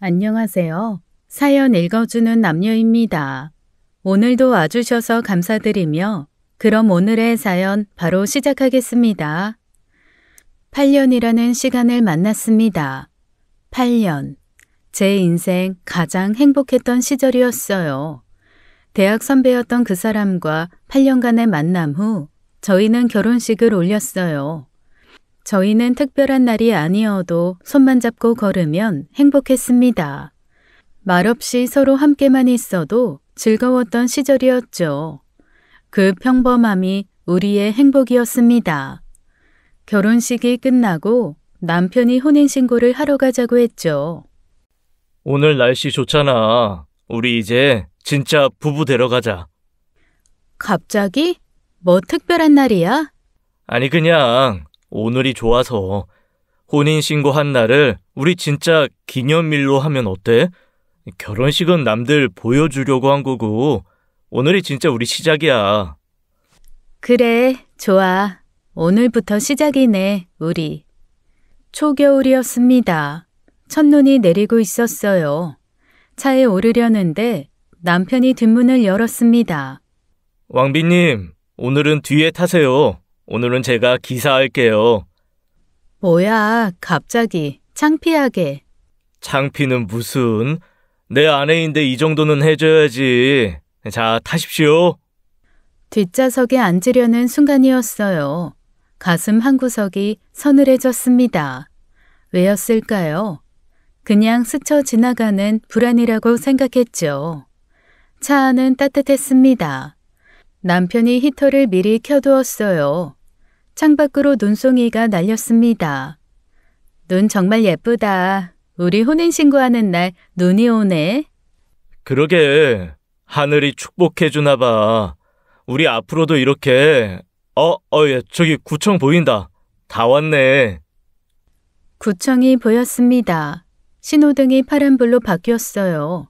안녕하세요. 사연 읽어주는 남녀입니다. 오늘도 와주셔서 감사드리며 그럼 오늘의 사연 바로 시작하겠습니다. 8년이라는 시간을 만났습니다. 8년. 제 인생 가장 행복했던 시절이었어요. 대학 선배였던 그 사람과 8년간의 만남 후 저희는 결혼식을 올렸어요. 저희는 특별한 날이 아니어도 손만 잡고 걸으면 행복했습니다. 말없이 서로 함께만 있어도 즐거웠던 시절이었죠. 그 평범함이 우리의 행복이었습니다. 결혼식이 끝나고 남편이 혼인신고를 하러 가자고 했죠. 오늘 날씨 좋잖아. 우리 이제 진짜 부부 되러 가자. 갑자기? 뭐 특별한 날이야? 아니 그냥 오늘이 좋아서 혼인신고한 날을 우리 진짜 기념일로 하면 어때? 결혼식은 남들 보여주려고 한 거고 오늘이 진짜 우리 시작이야. 그래, 좋아. 오늘부터 시작이네, 우리. 초겨울이었습니다. 첫눈이 내리고 있었어요. 차에 오르려는데 남편이 뒷문을 열었습니다. 왕비님, 오늘은 뒤에 타세요. 오늘은 제가 기사할게요. 뭐야, 갑자기 창피하게. 창피는 무슨? 내 아내인데 이 정도는 해줘야지. 자, 타십시오. 뒷좌석에 앉으려는 순간이었어요. 가슴 한구석이 서늘해졌습니다. 왜였을까요? 그냥 스쳐 지나가는 불안이라고 생각했죠. 차 안은 따뜻했습니다. 남편이 히터를 미리 켜두었어요. 창밖으로 눈송이가 날렸습니다. 눈 정말 예쁘다. 우리 혼인신고하는 날 눈이 오네. 그러게. 하늘이 축복해주나 봐. 우리 앞으로도 이렇게 저기 구청 보인다. 다 왔네. 구청이 보였습니다. 신호등이 파란불로 바뀌었어요.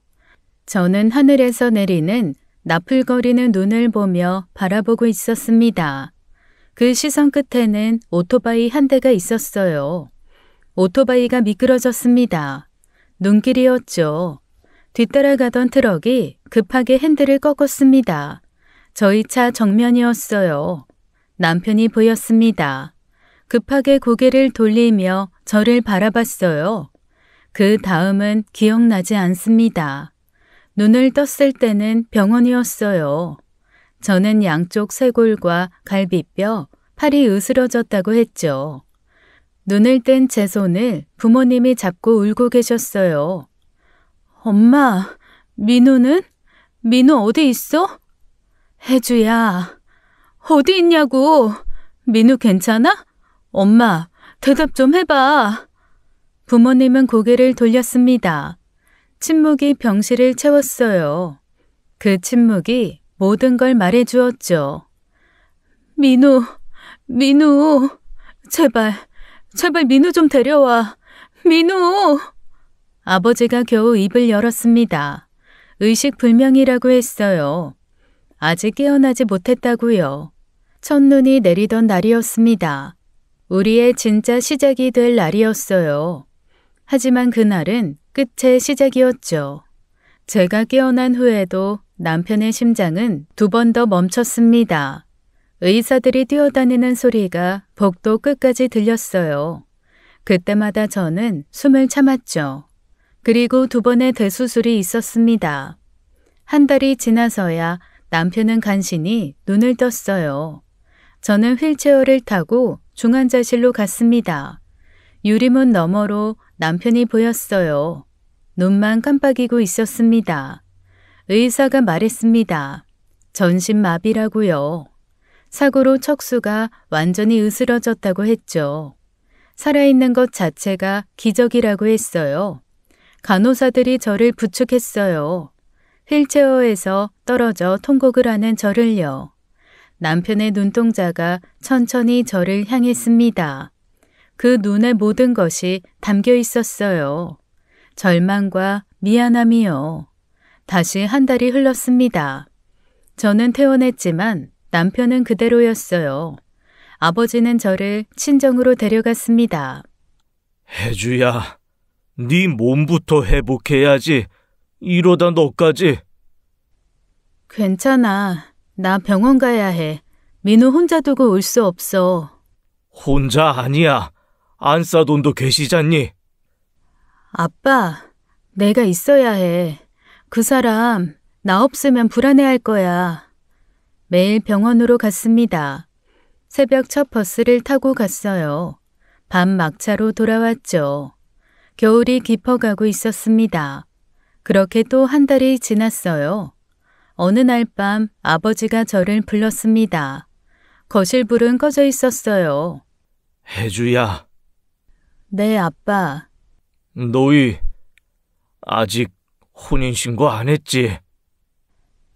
저는 하늘에서 내리는 나풀거리는 눈을 보며 바라보고 있었습니다. 그 시선 끝에는 오토바이 한 대가 있었어요. 오토바이가 미끄러졌습니다. 눈길이었죠. 뒤따라가던 트럭이 급하게 핸들을 꺾었습니다. 저희 차 정면이었어요. 남편이 보였습니다. 급하게 고개를 돌리며 저를 바라봤어요. 그 다음은 기억나지 않습니다. 눈을 떴을 때는 병원이었어요. 저는 양쪽 쇄골과 갈비뼈, 팔이 으스러졌다고 했죠. 눈을 뜬 제 손을 부모님이 잡고 울고 계셨어요. 엄마, 민우는? 민우 어디 있어? 혜주야, 어디 있냐고. 민우 괜찮아? 엄마, 대답 좀 해봐. 부모님은 고개를 돌렸습니다. 침묵이 병실을 채웠어요. 그 침묵이 모든 걸 말해주었죠. 민우, 제발 민우 좀 데려와. 민우! 아버지가 겨우 입을 열었습니다. 의식불명이라고 했어요. 아직 깨어나지 못했다고요. 첫눈이 내리던 날이었습니다. 우리의 진짜 시작이 될 날이었어요. 하지만 그날은 끝의 시작이었죠. 제가 깨어난 후에도 남편의 심장은 2번 더 멈췄습니다. 의사들이 뛰어다니는 소리가 복도 끝까지 들렸어요. 그때마다 저는 숨을 참았죠. 그리고 2번의 대수술이 있었습니다. 한 달이 지나서야 남편은 간신히 눈을 떴어요. 저는 휠체어를 타고 중환자실로 갔습니다. 유리문 너머로 남편이 보였어요. 눈만 깜빡이고 있었습니다. 의사가 말했습니다. 전신마비라고요. 사고로 척수가 완전히 으스러졌다고 했죠. 살아있는 것 자체가 기적이라고 했어요. 간호사들이 저를 부축했어요. 휠체어에서 떨어져 통곡을 하는 저를요. 남편의 눈동자가 천천히 저를 향했습니다. 그 눈에 모든 것이 담겨 있었어요. 절망과 미안함이요. 다시 한 달이 흘렀습니다. 저는 퇴원했지만 남편은 그대로였어요. 아버지는 저를 친정으로 데려갔습니다. 혜주야, 네 몸부터 회복해야지. 이러다 너까지. 괜찮아. 나 병원 가야 해. 민우 혼자 두고 올 수 없어. 혼자 아니야. 안사돈도 계시잖니. 아빠, 내가 있어야 해. 그 사람 나 없으면 불안해할 거야. 매일 병원으로 갔습니다. 새벽 첫 버스를 타고 갔어요. 밤 막차로 돌아왔죠. 겨울이 깊어가고 있었습니다. 그렇게 또 한 달이 지났어요. 어느 날 밤 아버지가 저를 불렀습니다. 거실 불은 꺼져 있었어요. 혜주야, 네, 아빠. 너희 아직 혼인신고 안 했지?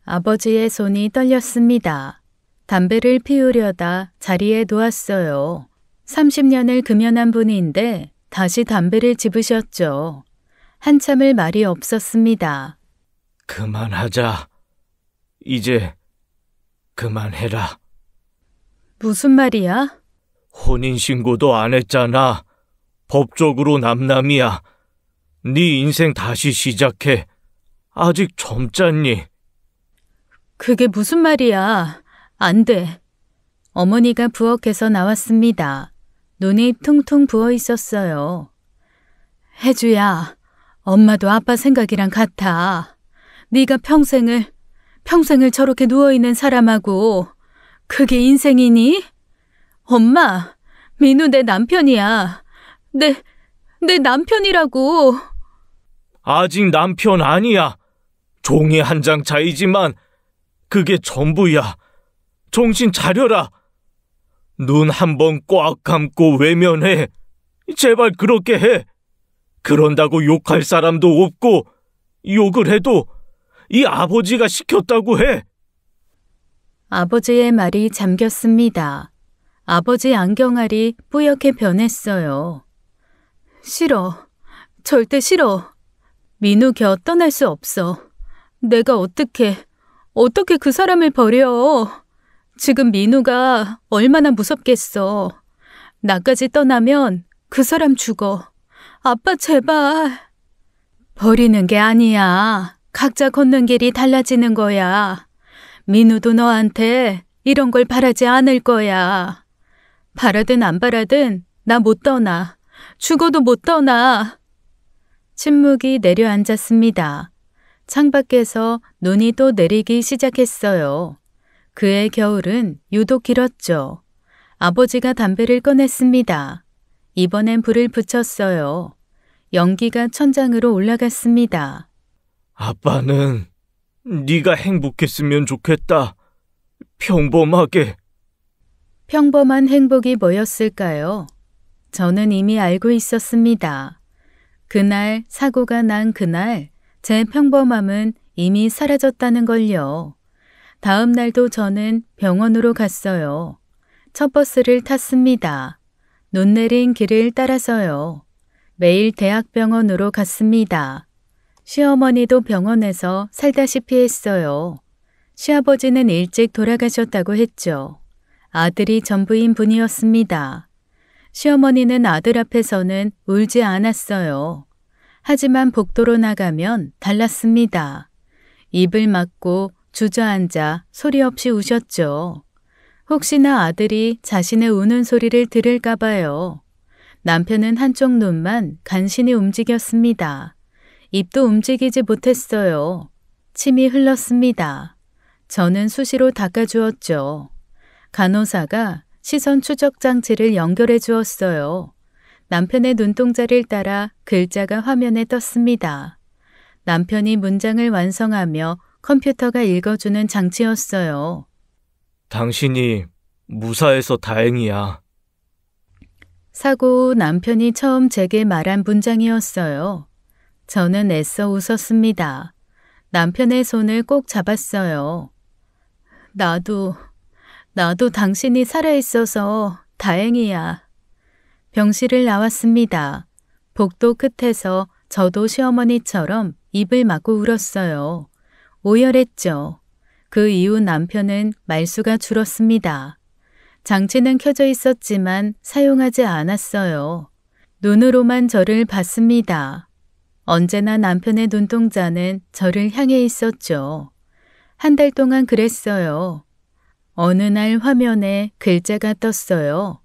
아버지의 손이 떨렸습니다. 담배를 피우려다 자리에 놓았어요. 30년을 금연한 분인데 다시 담배를 집으셨죠. 한참을 말이 없었습니다. 그만하자. 이제 그만해라. 무슨 말이야? 혼인신고도 안 했잖아. 법적으로 남남이야. 네 인생 다시 시작해. 아직 젊잖니. 그게 무슨 말이야? 안 돼. 어머니가 부엌에서 나왔습니다. 눈이 퉁퉁 부어 있었어요. 혜주야, 엄마도 아빠 생각이랑 같아. 네가 평생을 저렇게 누워있는 사람하고 그게 인생이니? 엄마, 민우 내 남편이야. 내 남편이라고. 아직 남편 아니야. 종이 한 장 차이지만 그게 전부야. 정신 차려라. 눈 한 번 꽉 감고 외면해. 제발 그렇게 해. 그런다고 욕할 사람도 없고 욕을 해도 이 아버지가 시켰다고 해. 아버지의 말이 잠겼습니다. 아버지 안경알이 뿌옇게 변했어요. 싫어. 절대 싫어. 민우 곁 떠날 수 없어. 내가 어떻게 그 사람을 버려. 지금 민우가 얼마나 무섭겠어. 나까지 떠나면 그 사람 죽어. 아빠 제발. 버리는 게 아니야. 각자 걷는 길이 달라지는 거야. 민우도 너한테 이런 걸 바라지 않을 거야. 바라든 안 바라든 나 못 떠나. 죽어도 못 떠나. 침묵이 내려앉았습니다. 창밖에서 눈이 또 내리기 시작했어요. 그의 겨울은 유독 길었죠. 아버지가 담배를 꺼냈습니다. 이번엔 불을 붙였어요. 연기가 천장으로 올라갔습니다. 아빠는 네가 행복했으면 좋겠다. 평범하게. 평범한 행복이 뭐였을까요? 저는 이미 알고 있었습니다. 그날 사고가 난 그날 제 평범함은 이미 사라졌다는 걸요. 다음 날도 저는 병원으로 갔어요. 첫 버스를 탔습니다. 눈 내린 길을 따라서요. 매일 대학병원으로 갔습니다. 시어머니도 병원에서 살다시피 했어요. 시아버지는 일찍 돌아가셨다고 했죠. 아들이 전부인 분이었습니다. 시어머니는 아들 앞에서는 울지 않았어요. 하지만 복도로 나가면 달랐습니다. 입을 막고 주저앉아 소리 없이 우셨죠. 혹시나 아들이 자신의 우는 소리를 들을까 봐요. 남편은 한쪽 눈만 간신히 움직였습니다. 입도 움직이지 못했어요. 침이 흘렀습니다. 저는 수시로 닦아주었죠. 간호사가 시선 추적 장치를 연결해 주었어요. 남편의 눈동자를 따라 글자가 화면에 떴습니다. 남편이 문장을 완성하며 컴퓨터가 읽어주는 장치였어요. 당신이 무사해서 다행이야. 사고 후 남편이 처음 제게 말한 문장이었어요. 저는 애써 웃었습니다. 남편의 손을 꼭 잡았어요. 나도 당신이 살아있어서 다행이야. 병실을 나왔습니다. 복도 끝에서 저도 시어머니처럼 입을 막고 울었어요. 오열했죠. 그 이후 남편은 말수가 줄었습니다. 장치는 켜져 있었지만 사용하지 않았어요. 눈으로만 저를 봤습니다. 언제나 남편의 눈동자는 저를 향해 있었죠. 한 달 동안 그랬어요. 어느 날 화면에 글자가 떴어요.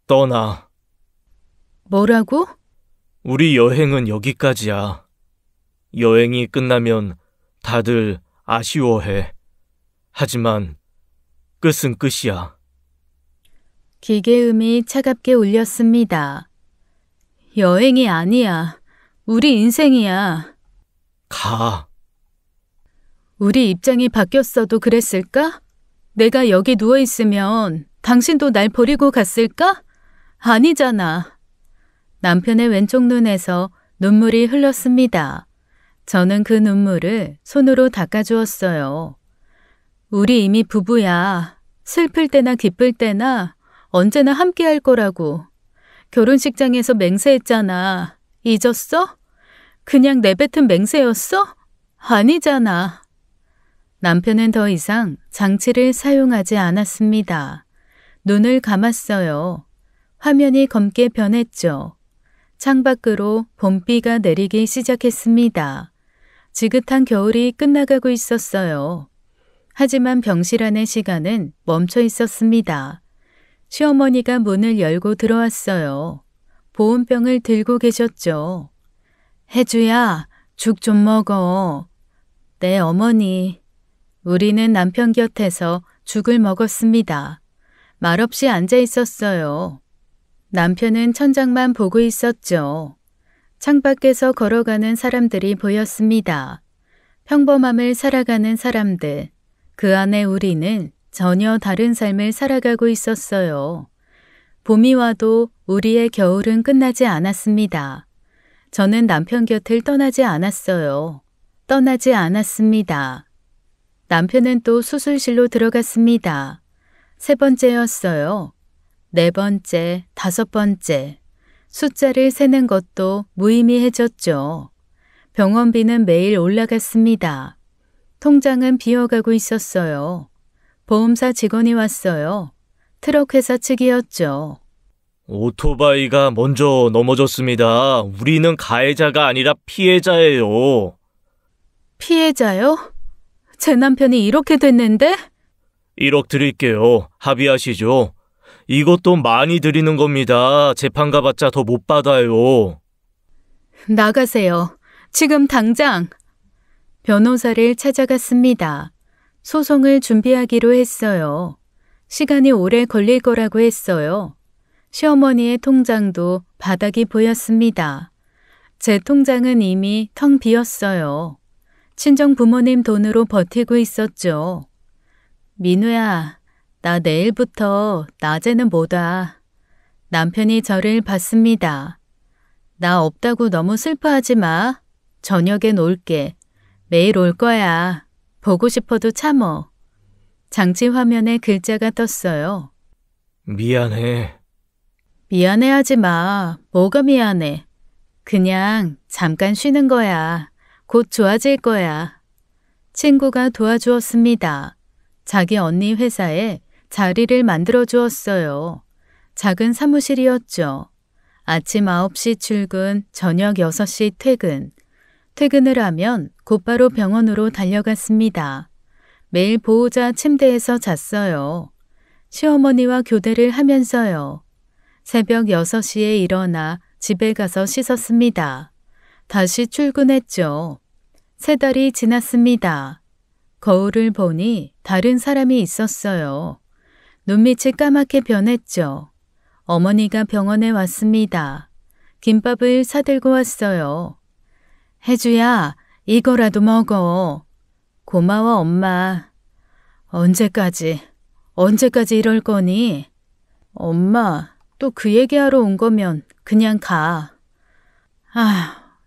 떠나. 뭐라고? 우리 여행은 여기까지야. 여행이 끝나면 다들 아쉬워해. 하지만 끝은 끝이야. 기계음이 차갑게 울렸습니다. 여행이 아니야. 우리 인생이야. 가. 우리 입장이 바뀌었어도 그랬을까? 내가 여기 누워있으면 당신도 날 버리고 갔을까? 아니잖아. 남편의 왼쪽 눈에서 눈물이 흘렀습니다. 저는 그 눈물을 손으로 닦아주었어요. 우리 이미 부부야. 슬플 때나 기쁠 때나 언제나 함께 할 거라고. 결혼식장에서 맹세했잖아. 잊었어? 그냥 내뱉은 맹세였어? 아니잖아. 남편은 더 이상 장치를 사용하지 않았습니다. 눈을 감았어요. 화면이 검게 변했죠. 창밖으로 봄비가 내리기 시작했습니다. 지긋한 겨울이 끝나가고 있었어요. 하지만 병실 안의 시간은 멈춰 있었습니다. 시어머니가 문을 열고 들어왔어요. 보온병을 들고 계셨죠. 혜주야, 죽 좀 먹어. 네, 어머니. 우리는 남편 곁에서 죽을 먹었습니다. 말없이 앉아 있었어요. 남편은 천장만 보고 있었죠. 창밖에서 걸어가는 사람들이 보였습니다. 평범함을 살아가는 사람들. 그 안에 우리는 전혀 다른 삶을 살아가고 있었어요. 봄이 와도 우리의 겨울은 끝나지 않았습니다. 저는 남편 곁을 떠나지 않았어요. 떠나지 않았습니다. 남편은 또 수술실로 들어갔습니다. 3번째였어요. 4번째, 5번째. 숫자를 세는 것도 무의미해졌죠. 병원비는 매일 올라갔습니다. 통장은 비어가고 있었어요. 보험사 직원이 왔어요. 트럭 회사 측이었죠. 오토바이가 먼저 넘어졌습니다. 우리는 가해자가 아니라 피해자예요. 피해자요? 제 남편이 이렇게 됐는데? 1억 드릴게요. 합의하시죠. 이것도 많이 드리는 겁니다. 재판 가봤자 더 못 받아요. 나가세요. 지금 당장. 변호사를 찾아갔습니다. 소송을 준비하기로 했어요. 시간이 오래 걸릴 거라고 했어요. 시어머니의 통장도 바닥이 보였습니다. 제 통장은 이미 텅 비었어요. 친정 부모님 돈으로 버티고 있었죠. 민우야, 나 내일부터 낮에는 못 와. 남편이 저를 봤습니다. 나 없다고 너무 슬퍼하지 마. 저녁엔 올게. 매일 올 거야. 보고 싶어도 참어. 장치 화면에 글자가 떴어요. 미안해. 미안해하지 마. 뭐가 미안해. 그냥 잠깐 쉬는 거야. 곧 좋아질 거야. 친구가 도와주었습니다. 자기 언니 회사에 자리를 만들어 주었어요. 작은 사무실이었죠. 아침 9시 출근, 저녁 6시 퇴근. 퇴근을 하면 곧바로 병원으로 달려갔습니다. 매일 보호자 침대에서 잤어요. 시어머니와 교대를 하면서요. 새벽 6시에 일어나 집에 가서 씻었습니다. 다시 출근했죠. 3달이 지났습니다. 거울을 보니 다른 사람이 있었어요. 눈밑이 까맣게 변했죠. 어머니가 병원에 왔습니다. 김밥을 사들고 왔어요. 혜주야, 이거라도 먹어. 고마워, 엄마. 언제까지 이럴 거니? 엄마, 또 그 얘기하러 온 거면 그냥 가.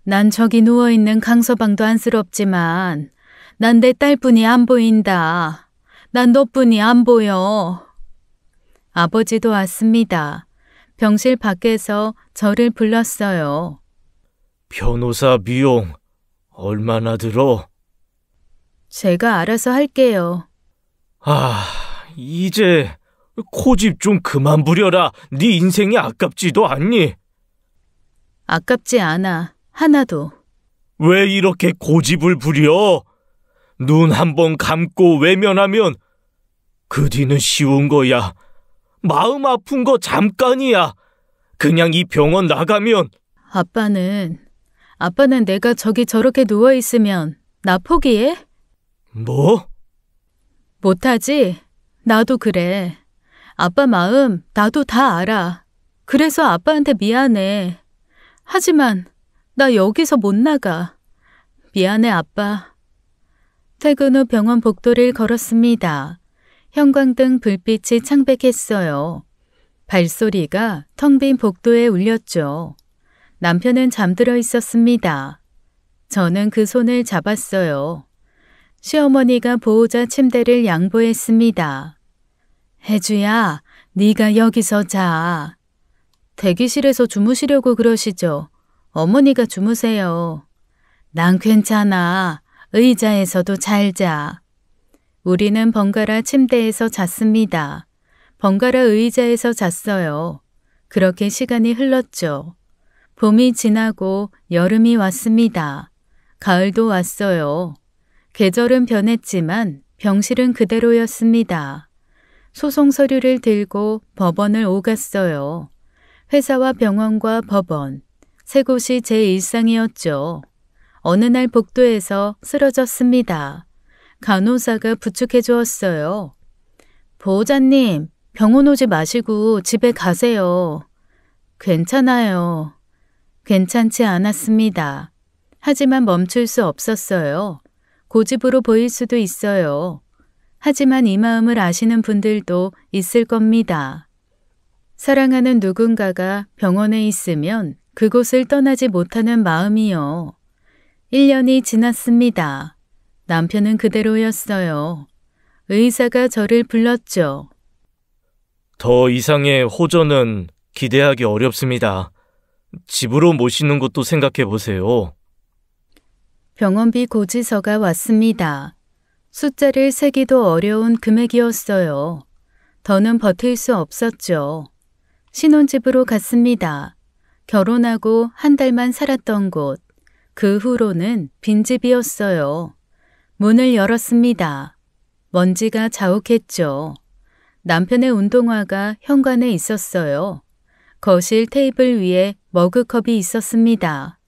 난 저기 누워있는 강서방도 안쓰럽지만 난 내 딸뿐이 안 보인다. 난 너뿐이 안 보여. 아버지도 왔습니다. 병실 밖에서 저를 불렀어요. 변호사 비용 얼마나 들어? 제가 알아서 할게요. 이제 고집 좀 그만 부려라. 네 인생이 아깝지도 않니? 아깝지 않아. 하나도. 왜 이렇게 고집을 부려? 눈 한 번 감고 외면하면 그 뒤는 쉬운 거야. 마음 아픈 거 잠깐이야. 그냥 이 병원 나가면. 아빠는 내가 저기 저렇게 누워있으면 나 포기해? 뭐? 못하지? 나도 그래. 아빠 마음 나도 다 알아. 그래서 아빠한테 미안해. 하지만 나 여기서 못 나가. 미안해, 아빠. 퇴근 후 병원 복도를 걸었습니다. 형광등 불빛이 창백했어요. 발소리가 텅 빈 복도에 울렸죠. 남편은 잠들어 있었습니다. 저는 그 손을 잡았어요. 시어머니가 보호자 침대를 양보했습니다. 혜주야, 네가 여기서 자. 대기실에서 주무시려고 그러시죠? 어머니가 주무세요. 난 괜찮아. 의자에서도 잘 자. 우리는 번갈아 침대에서 잤습니다. 번갈아 의자에서 잤어요. 그렇게 시간이 흘렀죠. 봄이 지나고 여름이 왔습니다. 가을도 왔어요. 계절은 변했지만 병실은 그대로였습니다. 소송 서류를 들고 법원을 오갔어요. 회사와 병원과 법원, 세 곳이 제 일상이었죠. 어느 날 복도에서 쓰러졌습니다. 간호사가 부축해 주었어요. 보호자님, 병원 오지 마시고 집에 가세요. 괜찮아요. 괜찮지 않았습니다. 하지만 멈출 수 없었어요. 고집으로 보일 수도 있어요. 하지만 이 마음을 아시는 분들도 있을 겁니다. 사랑하는 누군가가 병원에 있으면 그곳을 떠나지 못하는 마음이요. 1년이 지났습니다. 남편은 그대로였어요. 의사가 저를 불렀죠. 더 이상의 호전은 기대하기 어렵습니다. 집으로 모시는 것도 생각해 보세요. 병원비 고지서가 왔습니다. 숫자를 세기도 어려운 금액이었어요. 더는 버틸 수 없었죠. 신혼집으로 갔습니다. 결혼하고 한 달만 살았던 곳. 그 후로는 빈집이었어요. 문을 열었습니다. 먼지가 자욱했죠. 남편의 운동화가 현관에 있었어요. 거실 테이블 위에 머그컵이 있었습니다.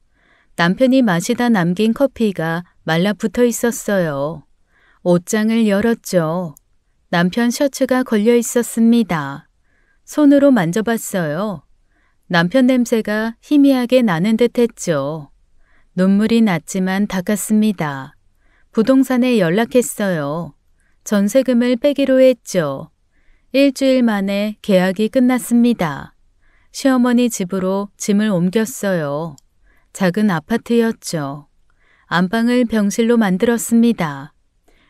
남편이 마시다 남긴 커피가 말라붙어 있었어요. 옷장을 열었죠. 남편 셔츠가 걸려 있었습니다. 손으로 만져봤어요. 남편 냄새가 희미하게 나는 듯 했죠. 눈물이 났지만 닦았습니다. 부동산에 연락했어요. 전세금을 빼기로 했죠. 일주일 만에 계약이 끝났습니다. 시어머니 집으로 짐을 옮겼어요. 작은 아파트였죠. 안방을 병실로 만들었습니다.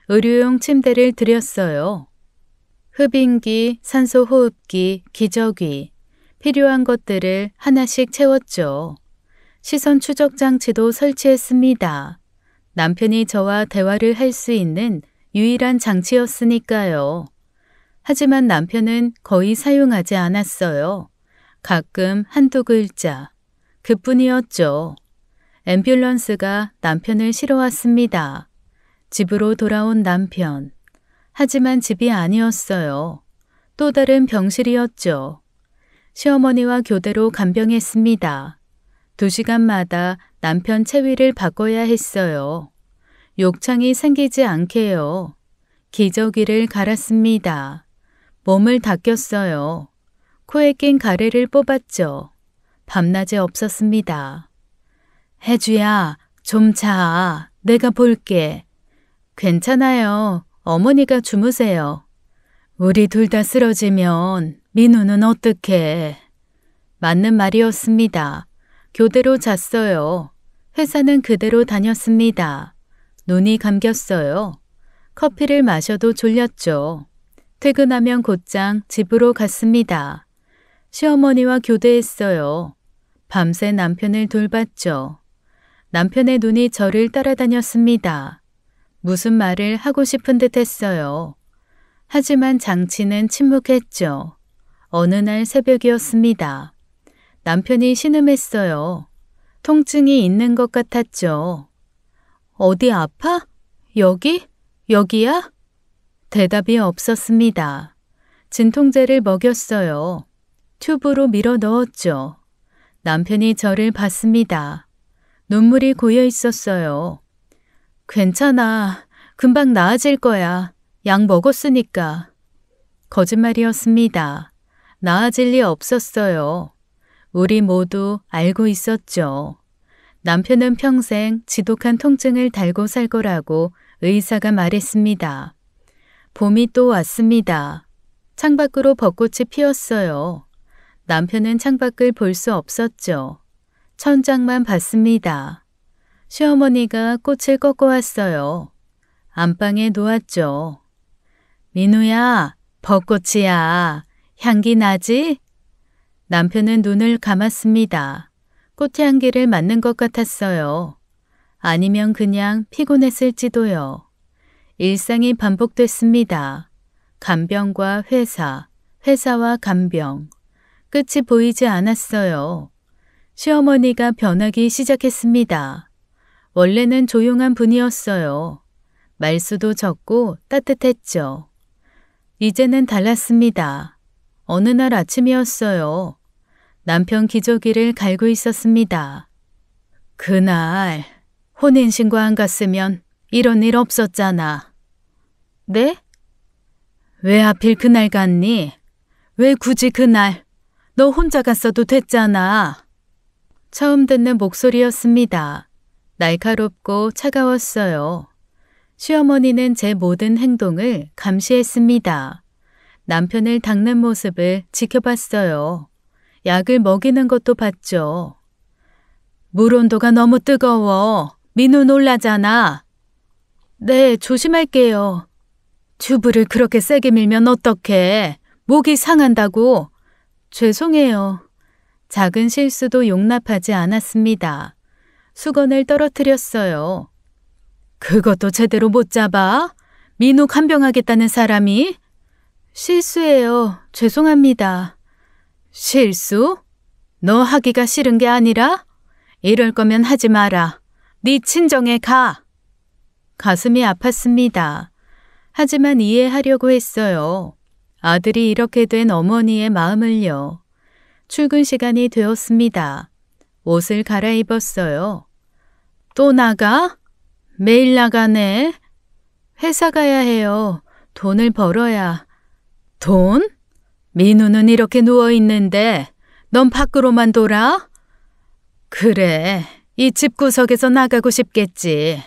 의료용 침대를 들였어요. 흡인기, 산소호흡기, 기저귀, 필요한 것들을 하나씩 채웠죠. 시선 추적 장치도 설치했습니다. 남편이 저와 대화를 할 수 있는 유일한 장치였으니까요. 하지만 남편은 거의 사용하지 않았어요. 가끔 한두 글자. 그뿐이었죠. 앰뷸런스가 남편을 실어왔습니다. 집으로 돌아온 남편. 하지만 집이 아니었어요. 또 다른 병실이었죠. 시어머니와 교대로 간병했습니다. 2시간마다 남편 체위를 바꿔야 했어요. 욕창이 생기지 않게요. 기저귀를 갈았습니다. 몸을 닦였어요. 코에 낀 가래를 뽑았죠. 밤낮이 없었습니다. 혜주야, 좀 자. 내가 볼게. 괜찮아요. 어머니가 주무세요. 우리 둘 다 쓰러지면 민우는 어떡해. 맞는 말이었습니다. 교대로 잤어요. 회사는 그대로 다녔습니다. 눈이 감겼어요. 커피를 마셔도 졸렸죠. 퇴근하면 곧장 집으로 갔습니다. 시어머니와 교대했어요. 밤새 남편을 돌봤죠. 남편의 눈이 저를 따라다녔습니다. 무슨 말을 하고 싶은 듯 했어요. 하지만 장치는 침묵했죠. 어느 날 새벽이었습니다. 남편이 신음했어요. 통증이 있는 것 같았죠. 어디 아파? 여기? 여기야? 대답이 없었습니다. 진통제를 먹였어요. 튜브로 밀어 넣었죠. 남편이 저를 봤습니다. 눈물이 고여 있었어요. 괜찮아. 금방 나아질 거야. 약 먹었으니까. 거짓말이었습니다. 나아질 리 없었어요. 우리 모두 알고 있었죠. 남편은 평생 지독한 통증을 달고 살 거라고 의사가 말했습니다. 봄이 또 왔습니다. 창밖으로 벚꽃이 피었어요. 남편은 창밖을 볼 수 없었죠. 천장만 봤습니다. 시어머니가 꽃을 꺾어 왔어요. 안방에 놓았죠. 민우야, 벚꽃이야. 향기 나지? 남편은 눈을 감았습니다. 꽃의 향기를 맡는 것 같았어요. 아니면 그냥 피곤했을지도요. 일상이 반복됐습니다. 간병과 회사, 회사와 간병. 끝이 보이지 않았어요. 시어머니가 변하기 시작했습니다. 원래는 조용한 분이었어요. 말수도 적고 따뜻했죠. 이제는 달랐습니다. 어느 날 아침이었어요. 남편 기저귀를 갈고 있었습니다. 그날 혼인신고 안 갔으면 이런 일 없었잖아. 네? 왜 하필 그날 갔니? 왜 굳이 그날? 너 혼자 갔어도 됐잖아. 처음 듣는 목소리였습니다. 날카롭고 차가웠어요. 시어머니는 제 모든 행동을 감시했습니다. 남편을 닦는 모습을 지켜봤어요. 약을 먹이는 것도 봤죠. 물 온도가 너무 뜨거워. 민우 놀라잖아. 네, 조심할게요. 튜브를 그렇게 세게 밀면 어떡해. 목이 상한다고. 죄송해요. 작은 실수도 용납하지 않았습니다. 수건을 떨어뜨렸어요. 그것도 제대로 못 잡아? 민우 간병하겠다는 사람이? 실수예요. 죄송합니다. 실수? 너 하기가 싫은 게 아니라? 이럴 거면 하지 마라. 네 친정에 가. 가슴이 아팠습니다. 하지만 이해하려고 했어요. 아들이 이렇게 된 어머니의 마음을요. 출근 시간이 되었습니다. 옷을 갈아입었어요. 또 나가? 매일 나가네. 회사 가야 해요. 돈을 벌어야. 돈? 민우는 이렇게 누워있는데 넌 밖으로만 돌아? 그래, 이 집구석에서 나가고 싶겠지.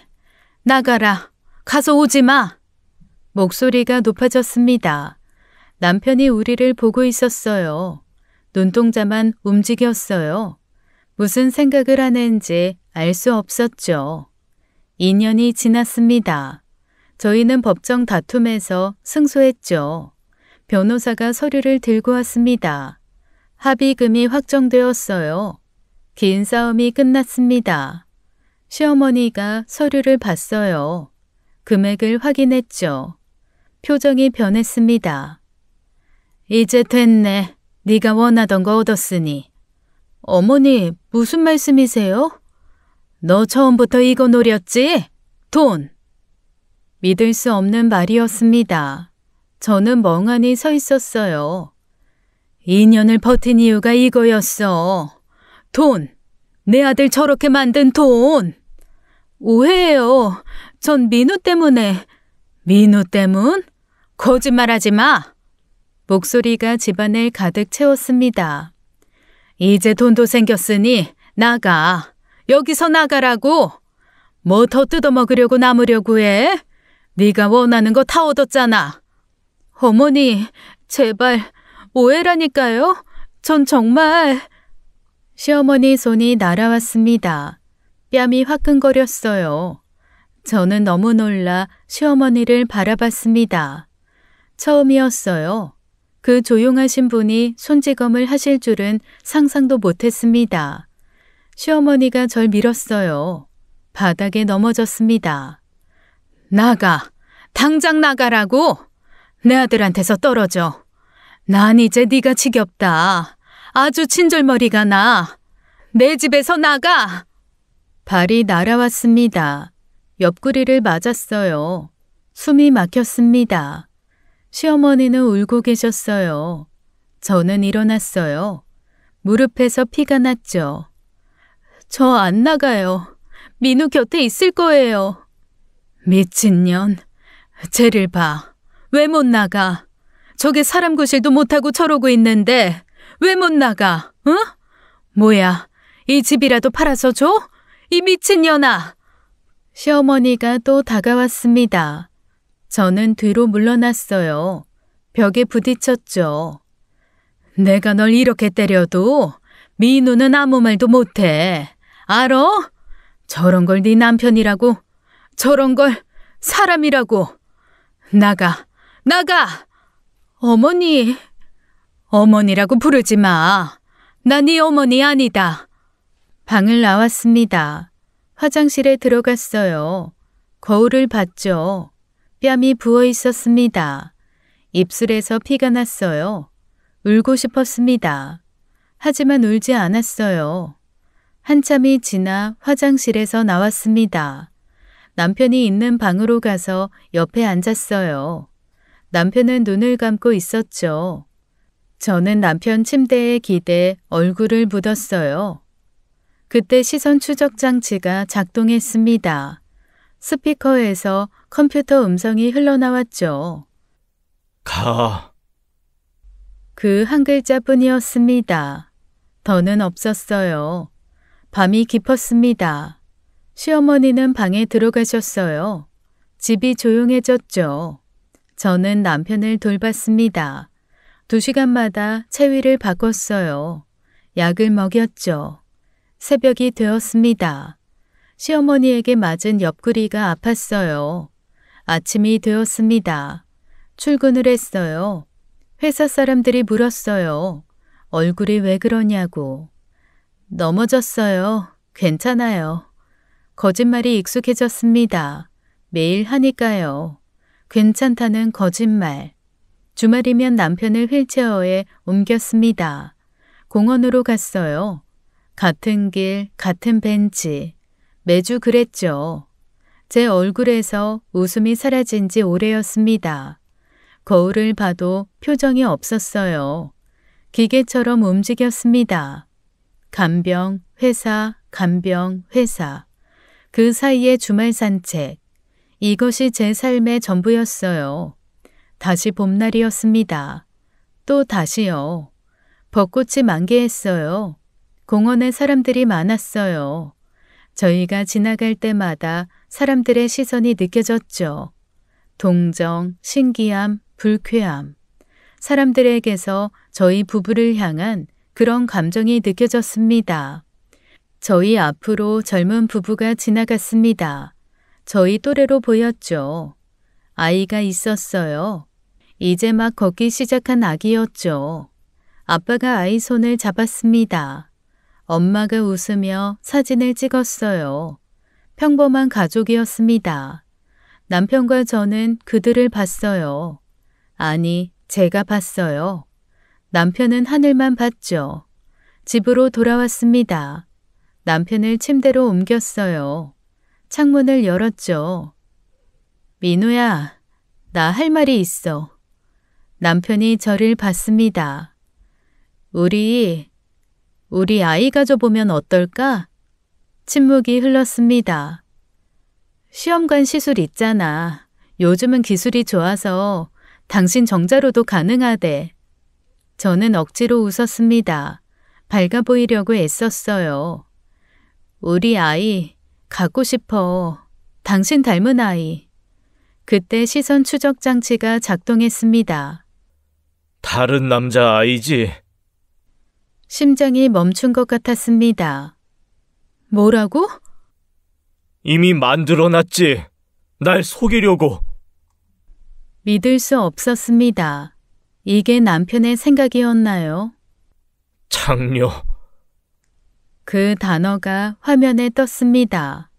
나가라. 가서 오지 마. 목소리가 높아졌습니다. 남편이 우리를 보고 있었어요. 눈동자만 움직였어요. 무슨 생각을 하는지 알 수 없었죠. 2년이 지났습니다. 저희는 법정 다툼에서 승소했죠. 변호사가 서류를 들고 왔습니다. 합의금이 확정되었어요. 긴 싸움이 끝났습니다. 시어머니가 서류를 봤어요. 금액을 확인했죠. 표정이 변했습니다. 이제 됐네. 네가 원하던 거 얻었으니. 어머니, 무슨 말씀이세요? 너 처음부터 이거 노렸지? 돈. 믿을 수 없는 말이었습니다. 저는 멍하니 서 있었어요. 2년을 버틴 이유가 이거였어. 돈. 내 아들 저렇게 만든 돈. 오해예요. 전 민우 때문에. 민우 때문? 거짓말하지 마. 목소리가 집안을 가득 채웠습니다. 이제 돈도 생겼으니 나가. 여기서 나가라고. 뭐 더 뜯어먹으려고 남으려고 해? 네가 원하는 거 다 얻었잖아. 어머니, 제발 오해라니까요. 전 정말... 시어머니 손이 날아왔습니다. 뺨이 화끈거렸어요. 저는 너무 놀라 시어머니를 바라봤습니다. 처음이었어요. 그 조용하신 분이 손찌검을 하실 줄은 상상도 못했습니다. 시어머니가 절 밀었어요. 바닥에 넘어졌습니다. 나가! 당장 나가라고! 내 아들한테서 떨어져. 난 이제 네가 지겹다. 아주 친절머리가 나. 내 집에서 나가! 발이 날아왔습니다. 옆구리를 맞았어요. 숨이 막혔습니다. 시어머니는 울고 계셨어요. 저는 일어났어요. 무릎에서 피가 났죠. 저 안 나가요. 민우 곁에 있을 거예요. 미친년. 쟤를 봐. 왜 못 나가? 저게 사람 구실도 못하고 저러고 있는데 왜 못 나가? 응? 뭐야, 이 집이라도 팔아서 줘? 이 미친년아! 시어머니가 또 다가왔습니다. 저는 뒤로 물러났어요. 벽에 부딪혔죠. 내가 널 이렇게 때려도 민우는 아무 말도 못해. 알어? 저런 걸 네 남편이라고? 저런 걸 사람이라고? 나가! 나가! 어머니! 어머니라고 부르지 마. 나 네 어머니 아니다. 방을 나왔습니다. 화장실에 들어갔어요. 거울을 봤죠. 뺨이 부어 있었습니다. 입술에서 피가 났어요. 울고 싶었습니다. 하지만 울지 않았어요. 한참이 지나 화장실에서 나왔습니다. 남편이 있는 방으로 가서 옆에 앉았어요. 남편은 눈을 감고 있었죠. 저는 남편 침대에 기대 얼굴을 묻었어요. 그때 시선 추적 장치가 작동했습니다. 스피커에서 컴퓨터 음성이 흘러나왔죠. 가. 그 한 글자뿐이었습니다. 더는 없었어요. 밤이 깊었습니다. 시어머니는 방에 들어가셨어요. 집이 조용해졌죠. 저는 남편을 돌봤습니다. 2시간마다 체위를 바꿨어요. 약을 먹였죠. 새벽이 되었습니다. 시어머니에게 맞은 옆구리가 아팠어요. 아침이 되었습니다. 출근을 했어요. 회사 사람들이 물었어요. 얼굴이 왜 그러냐고. 넘어졌어요. 괜찮아요. 거짓말이 익숙해졌습니다. 매일 하니까요. 괜찮다는 거짓말. 주말이면 남편을 휠체어에 옮겼습니다. 공원으로 갔어요. 같은 길, 같은 벤치. 매주 그랬죠. 제 얼굴에서 웃음이 사라진 지 오래였습니다. 거울을 봐도 표정이 없었어요. 기계처럼 움직였습니다. 간병, 회사, 간병, 회사. 그 사이에 주말 산책. 이것이 제 삶의 전부였어요. 다시 봄날이었습니다. 또 다시요. 벚꽃이 만개했어요. 공원에 사람들이 많았어요. 저희가 지나갈 때마다 사람들의 시선이 느껴졌죠. 동정, 신기함, 불쾌함. 사람들에게서 저희 부부를 향한 그런 감정이 느껴졌습니다. 저희 앞으로 젊은 부부가 지나갔습니다. 저희 또래로 보였죠. 아이가 있었어요. 이제 막 걷기 시작한 아기였죠. 아빠가 아이 손을 잡았습니다. 엄마가 웃으며 사진을 찍었어요. 평범한 가족이었습니다. 남편과 저는 그들을 봤어요. 아니, 제가 봤어요. 남편은 하늘만 봤죠. 집으로 돌아왔습니다. 남편을 침대로 옮겼어요. 창문을 열었죠. 민우야, 나 할 말이 있어. 남편이 저를 봤습니다. 우리 아이 가져보면 어떨까? 침묵이 흘렀습니다. 시험관 시술 있잖아. 요즘은 기술이 좋아서 당신 정자로도 가능하대. 저는 억지로 웃었습니다. 밝아 보이려고 애썼어요. 우리 아이 갖고 싶어. 당신 닮은 아이. 그때 시선 추적 장치가 작동했습니다. 다른 남자 아이지? 심장이 멈춘 것 같았습니다. 뭐라고? 이미 만들어놨지. 날 속이려고. 믿을 수 없었습니다. 이게 남편의 생각이었나요? 창녀. 그 단어가 화면에 떴습니다.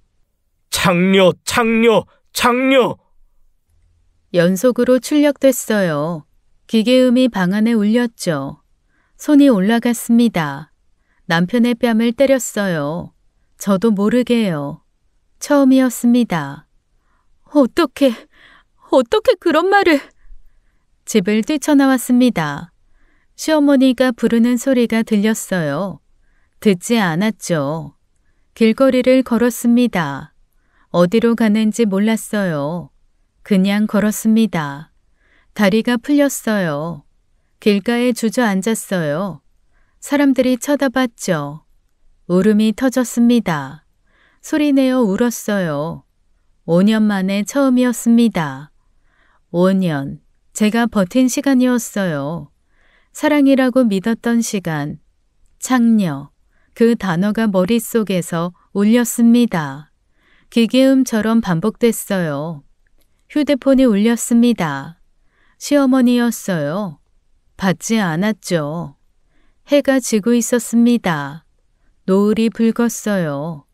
창녀, 창녀, 창녀! 연속으로 출력됐어요. 기계음이 방 안에 울렸죠. 손이 올라갔습니다. 남편의 뺨을 때렸어요. 저도 모르게요. 처음이었습니다. 어떻게 그런 말을. 집을 뛰쳐나왔습니다. 시어머니가 부르는 소리가 들렸어요. 듣지 않았죠. 길거리를 걸었습니다. 어디로 가는지 몰랐어요. 그냥 걸었습니다. 다리가 풀렸어요. 길가에 주저앉았어요. 사람들이 쳐다봤죠. 울음이 터졌습니다. 소리내어 울었어요. 5년 만에 처음이었습니다. 5년, 제가 버틴 시간이었어요. 사랑이라고 믿었던 시간, 창녀, 그 단어가 머릿속에서 울렸습니다. 기계음처럼 반복됐어요. 휴대폰이 울렸습니다. 시어머니였어요. 받지 않았죠. 해가 지고 있었습니다. 노을이 붉었어요.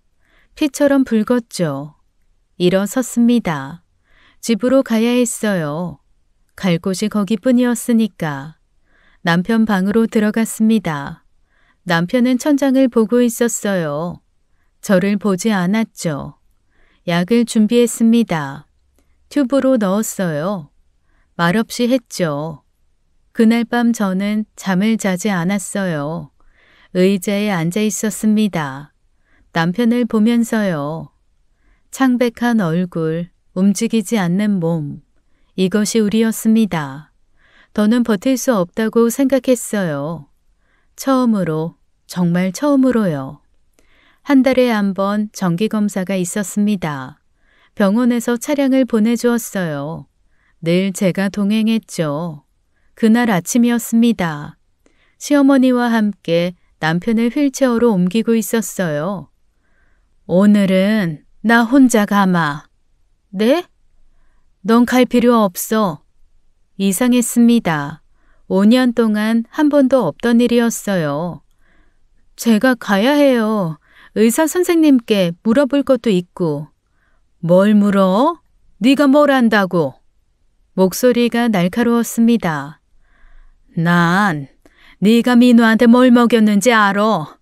피처럼 붉었죠. 일어섰습니다. 집으로 가야 했어요. 갈 곳이 거기뿐이었으니까. 남편 방으로 들어갔습니다. 남편은 천장을 보고 있었어요. 저를 보지 않았죠. 약을 준비했습니다. 튜브로 넣었어요. 말없이 했죠. 그날 밤 저는 잠을 자지 않았어요. 의자에 앉아 있었습니다. 남편을 보면서요. 창백한 얼굴, 움직이지 않는 몸, 이것이 우리였습니다. 더는 버틸 수 없다고 생각했어요. 처음으로, 정말 처음으로요. 한 달에 한 번 정기검사가 있었습니다. 병원에서 차량을 보내주었어요. 늘 제가 동행했죠. 그날 아침이었습니다. 시어머니와 함께 남편을 휠체어로 옮기고 있었어요. 오늘은 나 혼자 가마. 네? 넌 갈 필요 없어. 이상했습니다. 5년 동안 한 번도 없던 일이었어요. 제가 가야 해요. 의사 선생님께 물어볼 것도 있고. 뭘 물어? 네가 뭘 안다고? 목소리가 날카로웠습니다. 난 네가 민우한테 뭘 먹였는지 알아.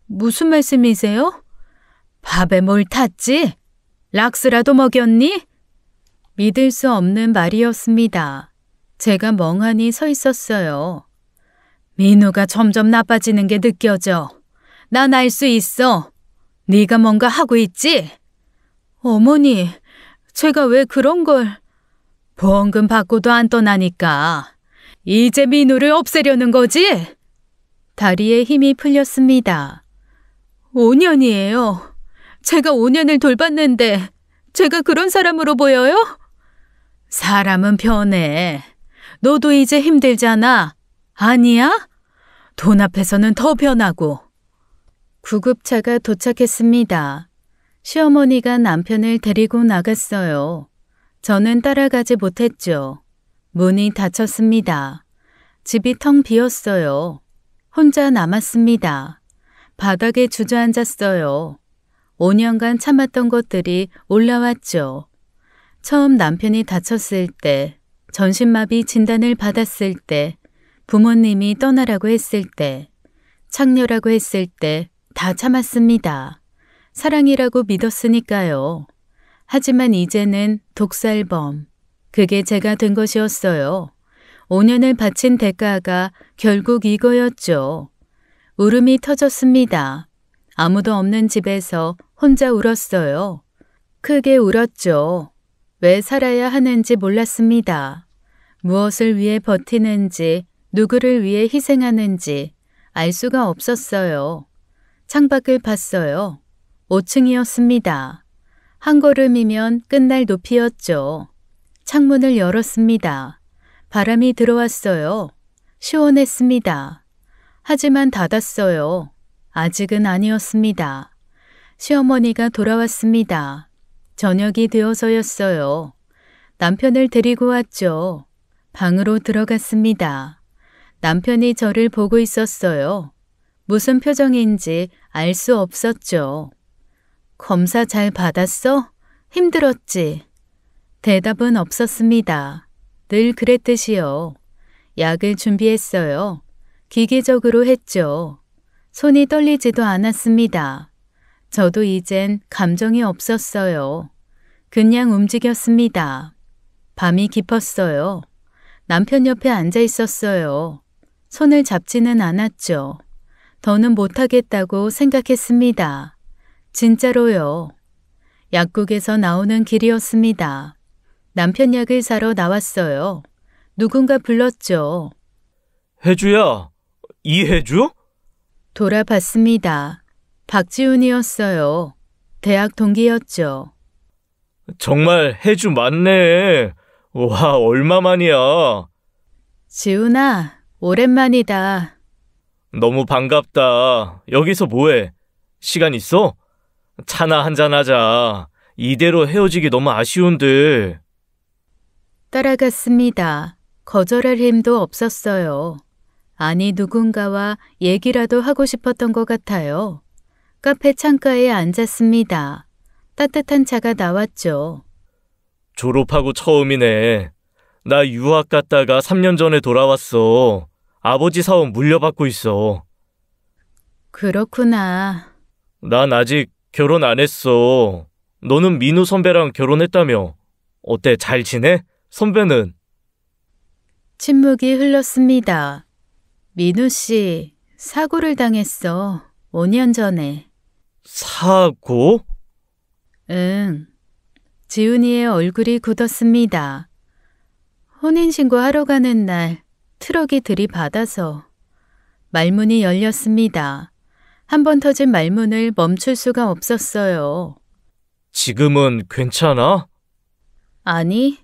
무슨 말씀이세요? 밥에 뭘 탔지? 락스라도 먹였니? 믿을 수 없는 말이었습니다. 제가 멍하니 서 있었어요. 민우가 점점 나빠지는 게 느껴져. 난 알 수 있어. 네가 뭔가 하고 있지? 어머니, 제가 왜 그런 걸... 보험금 받고도 안 떠나니까 이제 민우를 없애려는 거지? 다리에 힘이 풀렸습니다. 5년이에요. 제가 5년을 돌봤는데 제가 그런 사람으로 보여요? 사람은 변해. 너도 이제 힘들잖아. 아니야? 돈 앞에서는 더 변하고. 구급차가 도착했습니다. 시어머니가 남편을 데리고 나갔어요. 저는 따라가지 못했죠. 문이 닫혔습니다. 집이 텅 비었어요. 혼자 남았습니다. 바닥에 주저앉았어요. 5년간 참았던 것들이 올라왔죠. 처음 남편이 다쳤을 때, 전신마비 진단을 받았을 때, 부모님이 떠나라고 했을 때, 창녀라고 했을 때 다 참았습니다. 사랑이라고 믿었으니까요. 하지만 이제는 독살범, 그게 제가 된 것이었어요. 5년을 바친 대가가 결국 이거였죠. 울음이 터졌습니다. 아무도 없는 집에서 혼자 울었어요. 크게 울었죠. 왜 살아야 하는지 몰랐습니다. 무엇을 위해 버티는지, 누구를 위해 희생하는지 알 수가 없었어요. 창밖을 봤어요. 5층이었습니다. 한 걸음이면 끝날 높이였죠. 창문을 열었습니다. 바람이 들어왔어요. 시원했습니다. 하지만 닫았어요. 아직은 아니었습니다. 시어머니가 돌아왔습니다. 저녁이 되어서였어요. 남편을 데리고 왔죠. 방으로 들어갔습니다. 남편이 저를 보고 있었어요. 무슨 표정인지 알 수 없었죠. 검사 잘 받았어? 힘들었지? 대답은 없었습니다. 늘 그랬듯이요. 약을 준비했어요. 기계적으로 했죠. 손이 떨리지도 않았습니다. 저도 이젠 감정이 없었어요. 그냥 움직였습니다. 밤이 깊었어요. 남편 옆에 앉아 있었어요. 손을 잡지는 않았죠. 더는 못하겠다고 생각했습니다. 진짜로요. 약국에서 나오는 길이었습니다. 남편 약을 사러 나왔어요. 누군가 불렀죠. 혜주야, 이혜주? 돌아봤습니다. 박지훈이었어요. 대학 동기였죠. 정말 혜주 맞네. 와, 얼마만이야. 지훈아, 오랜만이다. 너무 반갑다. 여기서 뭐해? 시간 있어? 차나 한잔 하자. 이대로 헤어지기 너무 아쉬운데. 따라갔습니다. 거절할 힘도 없었어요. 아니, 누군가와 얘기라도 하고 싶었던 것 같아요. 카페 창가에 앉았습니다. 따뜻한 차가 나왔죠. 졸업하고 처음이네. 나 유학 갔다가 3년 전에 돌아왔어. 아버지 사업 물려받고 있어. 그렇구나. 난 아직 결혼 안 했어. 너는 민우 선배랑 결혼했다며. 어때, 잘 지내? 선배는? 침묵이 흘렀습니다. 민우 씨, 사고를 당했어. 5년 전에. 사고? 응. 지훈이의 얼굴이 굳었습니다. 혼인신고하러 가는 날 트럭이 들이받아서. 말문이 열렸습니다. 한 번 터진 말문을 멈출 수가 없었어요. 지금은 괜찮아? 아니,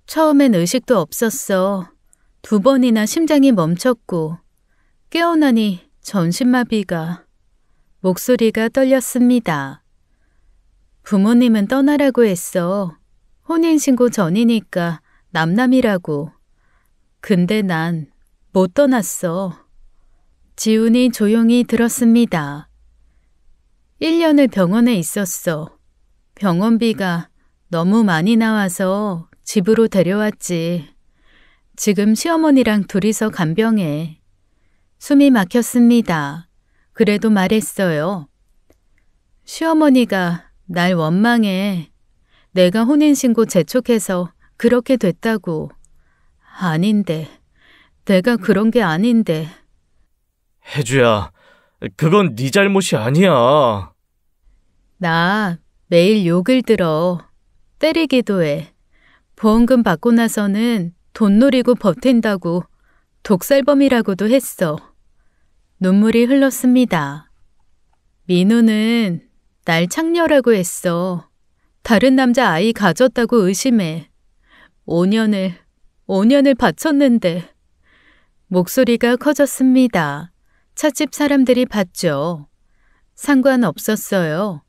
처음엔 의식도 없었어. 2번이나 심장이 멈췄고 깨어나니 전신마비가. 목소리가 떨렸습니다. 부모님은 떠나라고 했어. 혼인신고 전이니까 남남이라고. 근데 난 못 떠났어. 지훈이 조용히 들었습니다. 1년을 병원에 있었어. 병원비가 너무 많이 나와서 집으로 데려왔지. 지금 시어머니랑 둘이서 간병해. 숨이 막혔습니다. 그래도 말했어요. 시어머니가 날 원망해. 내가 혼인신고 재촉해서 그렇게 됐다고. 아닌데. 내가 그런 게 아닌데. 혜주야, 그건 네 잘못이 아니야. 나 매일 욕을 들어. 때리기도 해. 보험금 받고 나서는 돈 노리고 버틴다고 독살범이라고도 했어. 눈물이 흘렀습니다. 민우는 날 창녀라고 했어. 다른 남자 아이 가졌다고 의심해. 5년을 바쳤는데. 목소리가 커졌습니다. 찻집 사람들이 봤죠. 상관없었어요.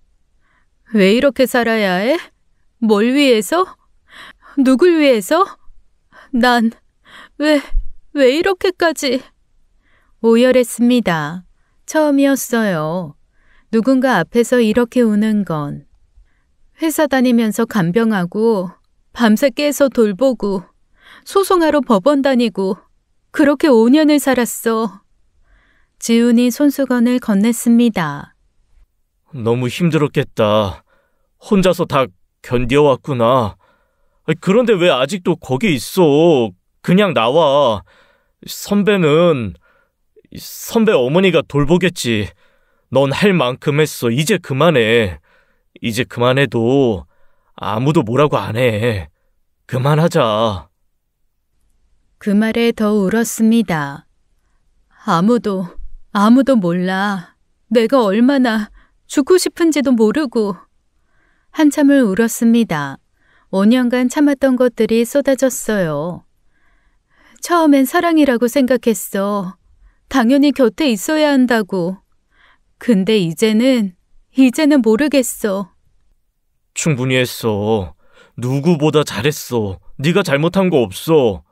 왜 이렇게 살아야 해? 뭘 위해서? 누굴 위해서? 난 왜 이렇게까지? 오열했습니다. 처음이었어요. 누군가 앞에서 이렇게 우는 건. 회사 다니면서 간병하고 밤새 깨서 돌보고 소송하러 법원 다니고 그렇게 5년을 살았어. 지훈이 손수건을 건넸습니다. 너무 힘들었겠다. 혼자서 다 견뎌왔구나. 그런데 왜 아직도 거기 있어? 그냥 나와. 선배 어머니가 돌보겠지. 넌 할 만큼 했어. 이제 그만해. 이제 그만해도 아무도 뭐라고 안 해. 그만하자. 그 말에 더 울었습니다. 아무도 몰라. 내가 얼마나 죽고 싶은지도 모르고. 한참을 울었습니다. 5년간 참았던 것들이 쏟아졌어요. 처음엔 사랑이라고 생각했어. 당연히 곁에 있어야 한다고. 근데 이제는 모르겠어. 충분히 했어. 누구보다 잘했어. 네가 잘못한 거 없어.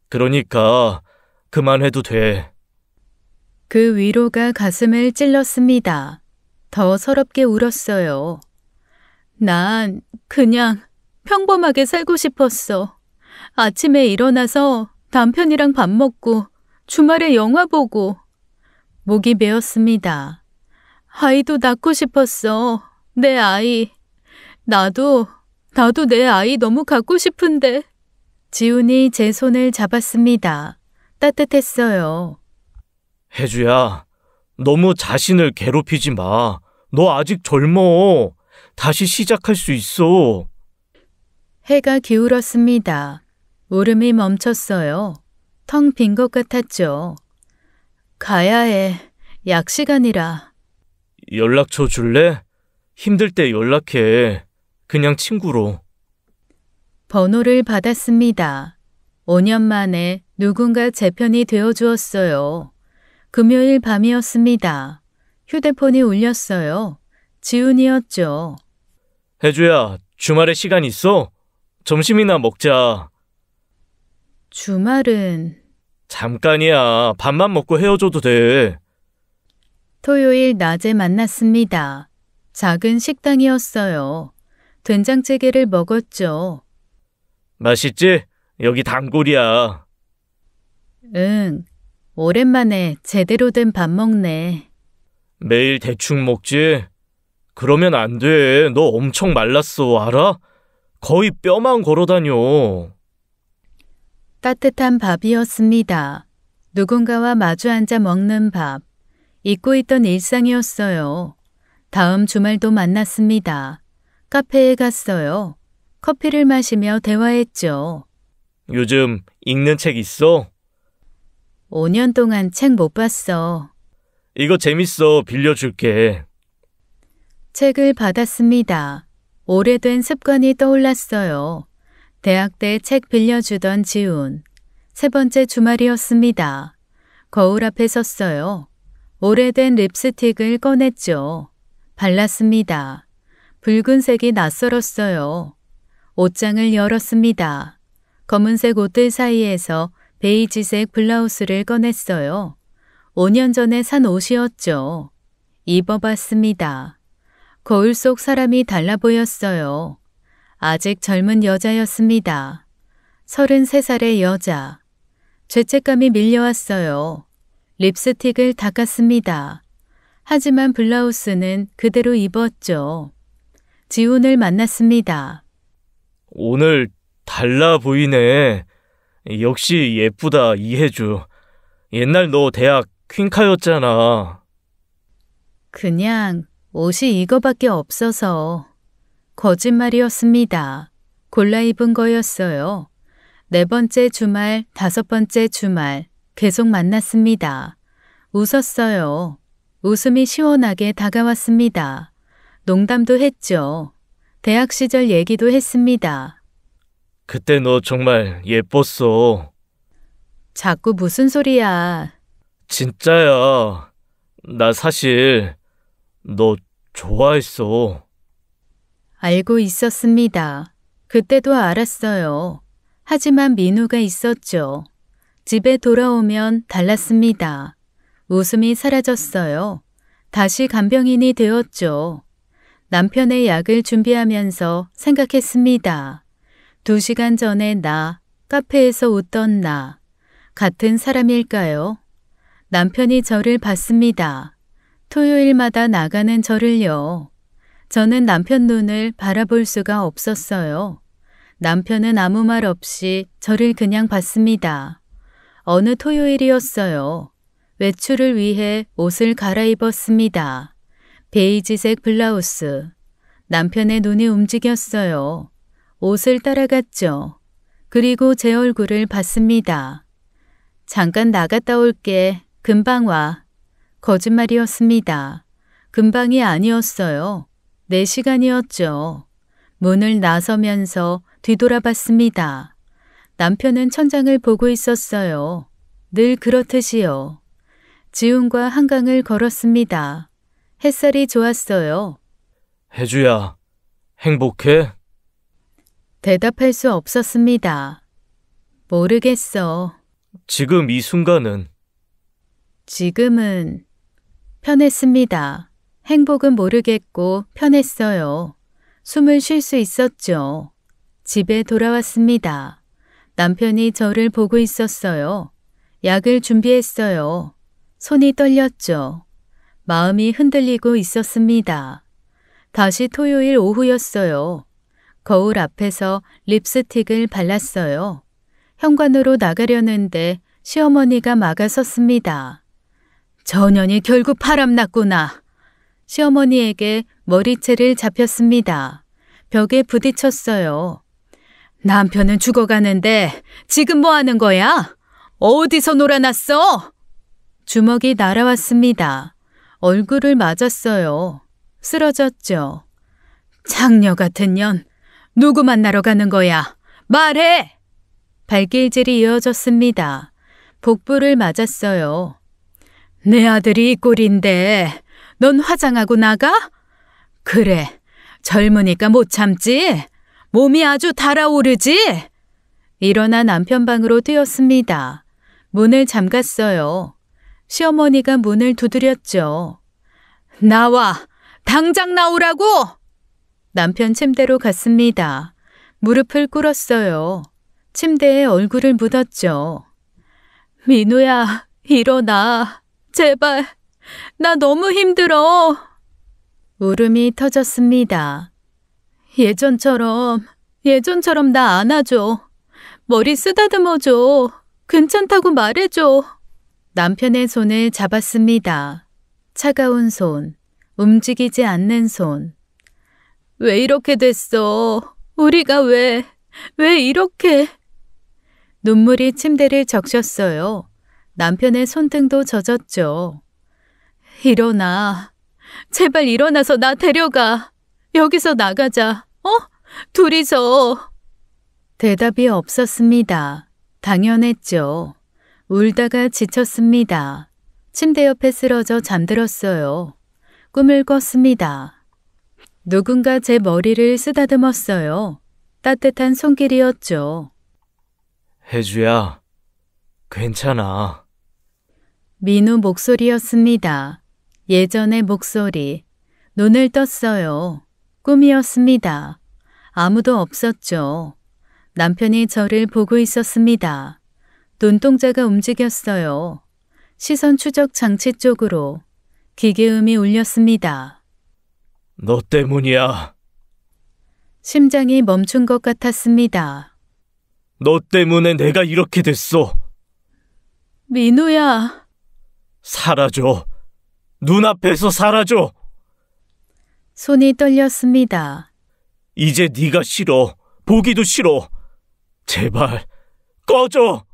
그러니까 그만해도 돼. 그 위로가 가슴을 찔렀습니다. 더 서럽게 울었어요. 난 그냥 평범하게 살고 싶었어. 아침에 일어나서 남편이랑 밥 먹고 주말에 영화 보고. 목이 메었습니다. 아이도 낳고 싶었어. 내 아이. 나도 나도 내 아이 너무 갖고 싶은데. 지훈이 제 손을 잡았습니다. 따뜻했어요. 혜주야, 너무 자신을 괴롭히지 마. 너 아직 젊어. 다시 시작할 수 있어. 해가 기울었습니다. 울음이 멈췄어요. 텅 빈 것 같았죠. 가야 해. 약 시간이라. 연락처 줄래? 힘들 때 연락해. 그냥 친구로. 번호를 받았습니다. 5년 만에 누군가 제 편이 되어주었어요. 금요일 밤이었습니다. 휴대폰이 울렸어요. 지훈이었죠. 혜주야, 주말에 시간 있어? 점심이나 먹자. 주말은 잠깐이야. 밥만 먹고 헤어져도 돼. 토요일 낮에 만났습니다. 작은 식당이었어요. 된장찌개를 먹었죠. 맛있지? 여기 단골이야. 응, 오랜만에 제대로 된 밥 먹네. 매일 대충 먹지? 그러면 안 돼. 너 엄청 말랐어, 알아? 거의 뼈만 걸어다녀. 따뜻한 밥이었습니다. 누군가와 마주 앉아 먹는 밥. 잊고 있던 일상이었어요. 다음 주말도 만났습니다. 카페에 갔어요. 커피를 마시며 대화했죠. 요즘 읽는 책 있어? 5년 동안 책 못 봤어. 이거 재밌어. 빌려줄게. 책을 받았습니다. 오래된 습관이 떠올랐어요. 대학 때 책 빌려주던 지훈. 3번째 주말이었습니다. 거울 앞에 섰어요. 오래된 립스틱을 꺼냈죠. 발랐습니다. 붉은색이 낯설었어요. 옷장을 열었습니다. 검은색 옷들 사이에서 베이지색 블라우스를 꺼냈어요. 5년 전에 산 옷이었죠. 입어봤습니다. 거울 속 사람이 달라 보였어요. 아직 젊은 여자였습니다. 33살의 여자. 죄책감이 밀려왔어요. 립스틱을 닦았습니다. 하지만 블라우스는 그대로 입었죠. 지훈을 만났습니다. 오늘 달라 보이네. 역시 예쁘다, 이혜주. 옛날 너 대학 퀸카였잖아. 그냥 옷이 이거밖에 없어서. 거짓말이었습니다. 골라 입은 거였어요. 4번째 주말, 5번째 주말 계속 만났습니다. 웃었어요. 웃음이 시원하게 다가왔습니다. 농담도 했죠. 대학 시절 얘기도 했습니다. 그때 너 정말 예뻤어. 자꾸 무슨 소리야. 진짜야. 나 사실 너 좋아했어. 알고 있었습니다. 그때도 알았어요. 하지만 민우가 있었죠. 집에 돌아오면 달랐습니다. 웃음이 사라졌어요. 다시 간병인이 되었죠. 남편의 약을 준비하면서 생각했습니다. 2시간 전에 나, 카페에서 웃던 나, 같은 사람일까요? 남편이 저를 봤습니다. 토요일마다 나가는 저를요. 저는 남편 눈을 바라볼 수가 없었어요. 남편은 아무 말 없이 저를 그냥 봤습니다. 어느 토요일이었어요. 외출을 위해 옷을 갈아입었습니다. 베이지색 블라우스. 남편의 눈이 움직였어요. 옷을 따라갔죠. 그리고 제 얼굴을 봤습니다. 잠깐 나갔다 올게. 금방 와. 거짓말이었습니다. 금방이 아니었어요. 4시간이었죠. 문을 나서면서 뒤돌아봤습니다. 남편은 천장을 보고 있었어요. 늘 그렇듯이요. 지훈과 한강을 걸었습니다. 햇살이 좋았어요. 혜주야, 행복해? 대답할 수 없었습니다. 모르겠어. 지금 이 순간은? 지금은 편했습니다. 행복은 모르겠고 편했어요. 숨을 쉴 수 있었죠. 집에 돌아왔습니다. 남편이 저를 보고 있었어요. 약을 준비했어요. 손이 떨렸죠. 마음이 흔들리고 있었습니다. 다시 토요일 오후였어요. 거울 앞에서 립스틱을 발랐어요. 현관으로 나가려는데 시어머니가 막아섰습니다. 저년이 결국 바람났구나. 시어머니에게 머리채를 잡혔습니다. 벽에 부딪혔어요. 남편은 죽어가는데 지금 뭐 하는 거야? 어디서 놀아났어? 주먹이 날아왔습니다. 얼굴을 맞았어요. 쓰러졌죠. 장녀 같은 년, 누구 만나러 가는 거야? 말해! 발길질이 이어졌습니다. 복부를 맞았어요. 내 아들이 이 꼴인데 넌 화장하고 나가? 그래, 젊으니까 못 참지? 몸이 아주 달아오르지? 일어나 남편 방으로 뛰었습니다. 문을 잠갔어요. 시어머니가 문을 두드렸죠. 나와! 당장 나오라고! 남편 침대로 갔습니다. 무릎을 꿇었어요. 침대에 얼굴을 묻었죠. 민우야, 일어나. 제발. 나 너무 힘들어. 울음이 터졌습니다. 예전처럼 나 안아줘. 머리 쓰다듬어줘. 괜찮다고 말해줘. 남편의 손을 잡았습니다. 차가운 손, 움직이지 않는 손. 왜 이렇게 됐어? 우리가 왜 이렇게? 눈물이 침대를 적셨어요. 남편의 손등도 젖었죠. 일어나. 제발 일어나서 나 데려가. 여기서 나가자. 둘이서. 대답이 없었습니다. 당연했죠. 울다가 지쳤습니다. 침대 옆에 쓰러져 잠들었어요. 꿈을 꿨습니다. 누군가 제 머리를 쓰다듬었어요. 따뜻한 손길이었죠. 혜주야, 괜찮아. 민우 목소리였습니다. 예전의 목소리. 눈을 떴어요. 꿈이었습니다. 아무도 없었죠. 남편이 저를 보고 있었습니다. 눈동자가 움직였어요. 시선 추적 장치 쪽으로. 기계음이 울렸습니다. 너 때문이야. 심장이 멈춘 것 같았습니다. 너 때문에 내가 이렇게 됐어. 민우야. 사라져. 눈앞에서 사라져. 손이 떨렸습니다. 이제 네가 싫어. 보기도 싫어. 제발 꺼져.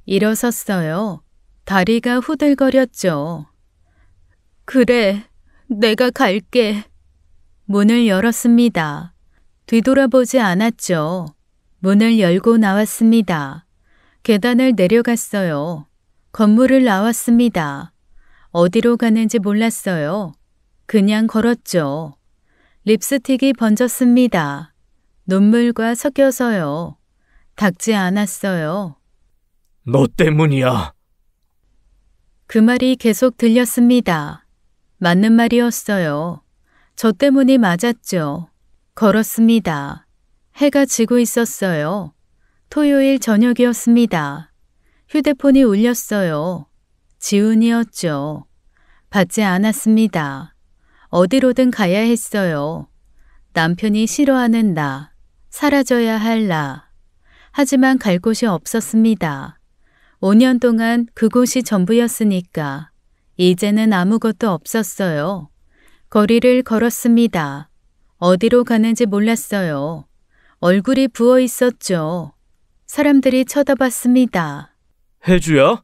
일어섰어요. 다리가 후들거렸죠. 그래, 내가 갈게. 문을 열었습니다. 뒤돌아보지 않았죠. 문을 열고 나왔습니다. 계단을 내려갔어요. 건물을 나왔습니다. 어디로 가는지 몰랐어요. 그냥 걸었죠. 립스틱이 번졌습니다. 눈물과 섞여서요. 닦지 않았어요. 너 때문이야. 그 말이 계속 들렸습니다. 맞는 말이었어요. 저 때문이 맞았죠. 걸었습니다. 해가 지고 있었어요. 토요일 저녁이었습니다. 휴대폰이 울렸어요. 지훈이었죠. 받지 않았습니다. 어디로든 가야 했어요. 남편이 싫어하는 나, 사라져야 할 나. 하지만 갈 곳이 없었습니다. 5년 동안 그곳이 전부였으니까 이제는 아무것도 없었어요. 거리를 걸었습니다. 어디로 가는지 몰랐어요. 얼굴이 부어 있었죠. 사람들이 쳐다봤습니다. 혜주야?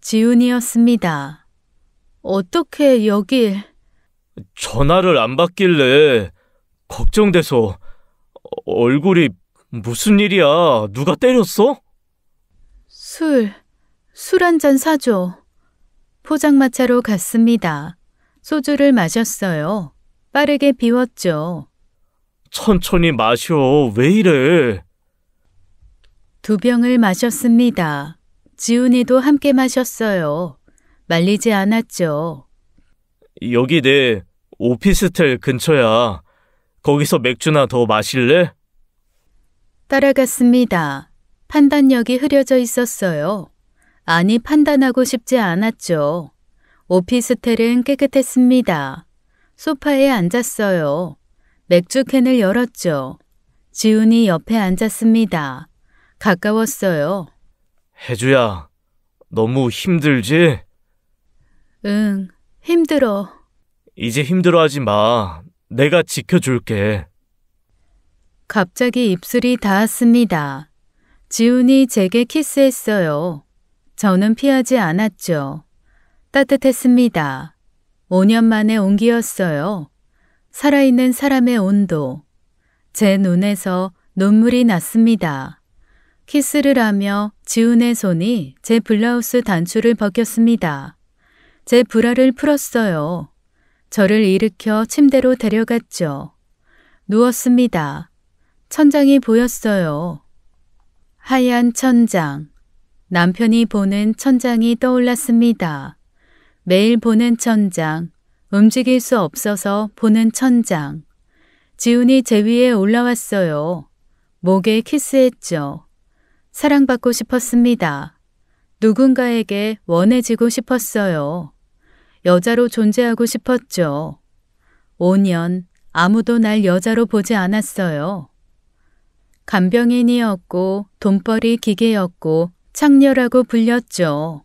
지훈이었습니다. 어떻게 여길... 전화를 안 받길래 걱정돼서. 얼굴이 무슨 일이야? 누가 때렸어? 술 한 잔 사줘. 포장마차로 갔습니다. 소주를 마셨어요. 빠르게 비웠죠. 천천히 마셔. 왜 이래? 2병을 마셨습니다. 지훈이도 함께 마셨어요. 말리지 않았죠. 여기 내 오피스텔 근처야. 거기서 맥주나 더 마실래? 따라갔습니다. 판단력이 흐려져 있었어요. 아니, 판단하고 싶지 않았죠. 오피스텔은 깨끗했습니다. 소파에 앉았어요. 맥주캔을 열었죠. 지훈이 옆에 앉았습니다. 가까웠어요. 혜주야, 너무 힘들지? 응, 힘들어. 이제 힘들어하지 마. 내가 지켜줄게. 갑자기 입술이 닿았습니다. 지훈이 제게 키스했어요. 저는 피하지 않았죠. 따뜻했습니다. 5년 만의 온기였어요. 살아있는 사람의 온도. 제 눈에서 눈물이 났습니다. 키스를 하며 지훈의 손이 제 블라우스 단추를 벗겼습니다. 제 브라를 풀었어요. 저를 일으켜 침대로 데려갔죠. 누웠습니다. 천장이 보였어요. 하얀 천장. 남편이 보는 천장이 떠올랐습니다. 매일 보는 천장. 움직일 수 없어서 보는 천장. 지훈이 제 위에 올라왔어요. 목에 키스했죠. 사랑받고 싶었습니다. 누군가에게 원해지고 싶었어요. 여자로 존재하고 싶었죠. 5년 아무도 날 여자로 보지 않았어요. 간병인이었고 돈벌이 기계였고 창녀라고 불렸죠.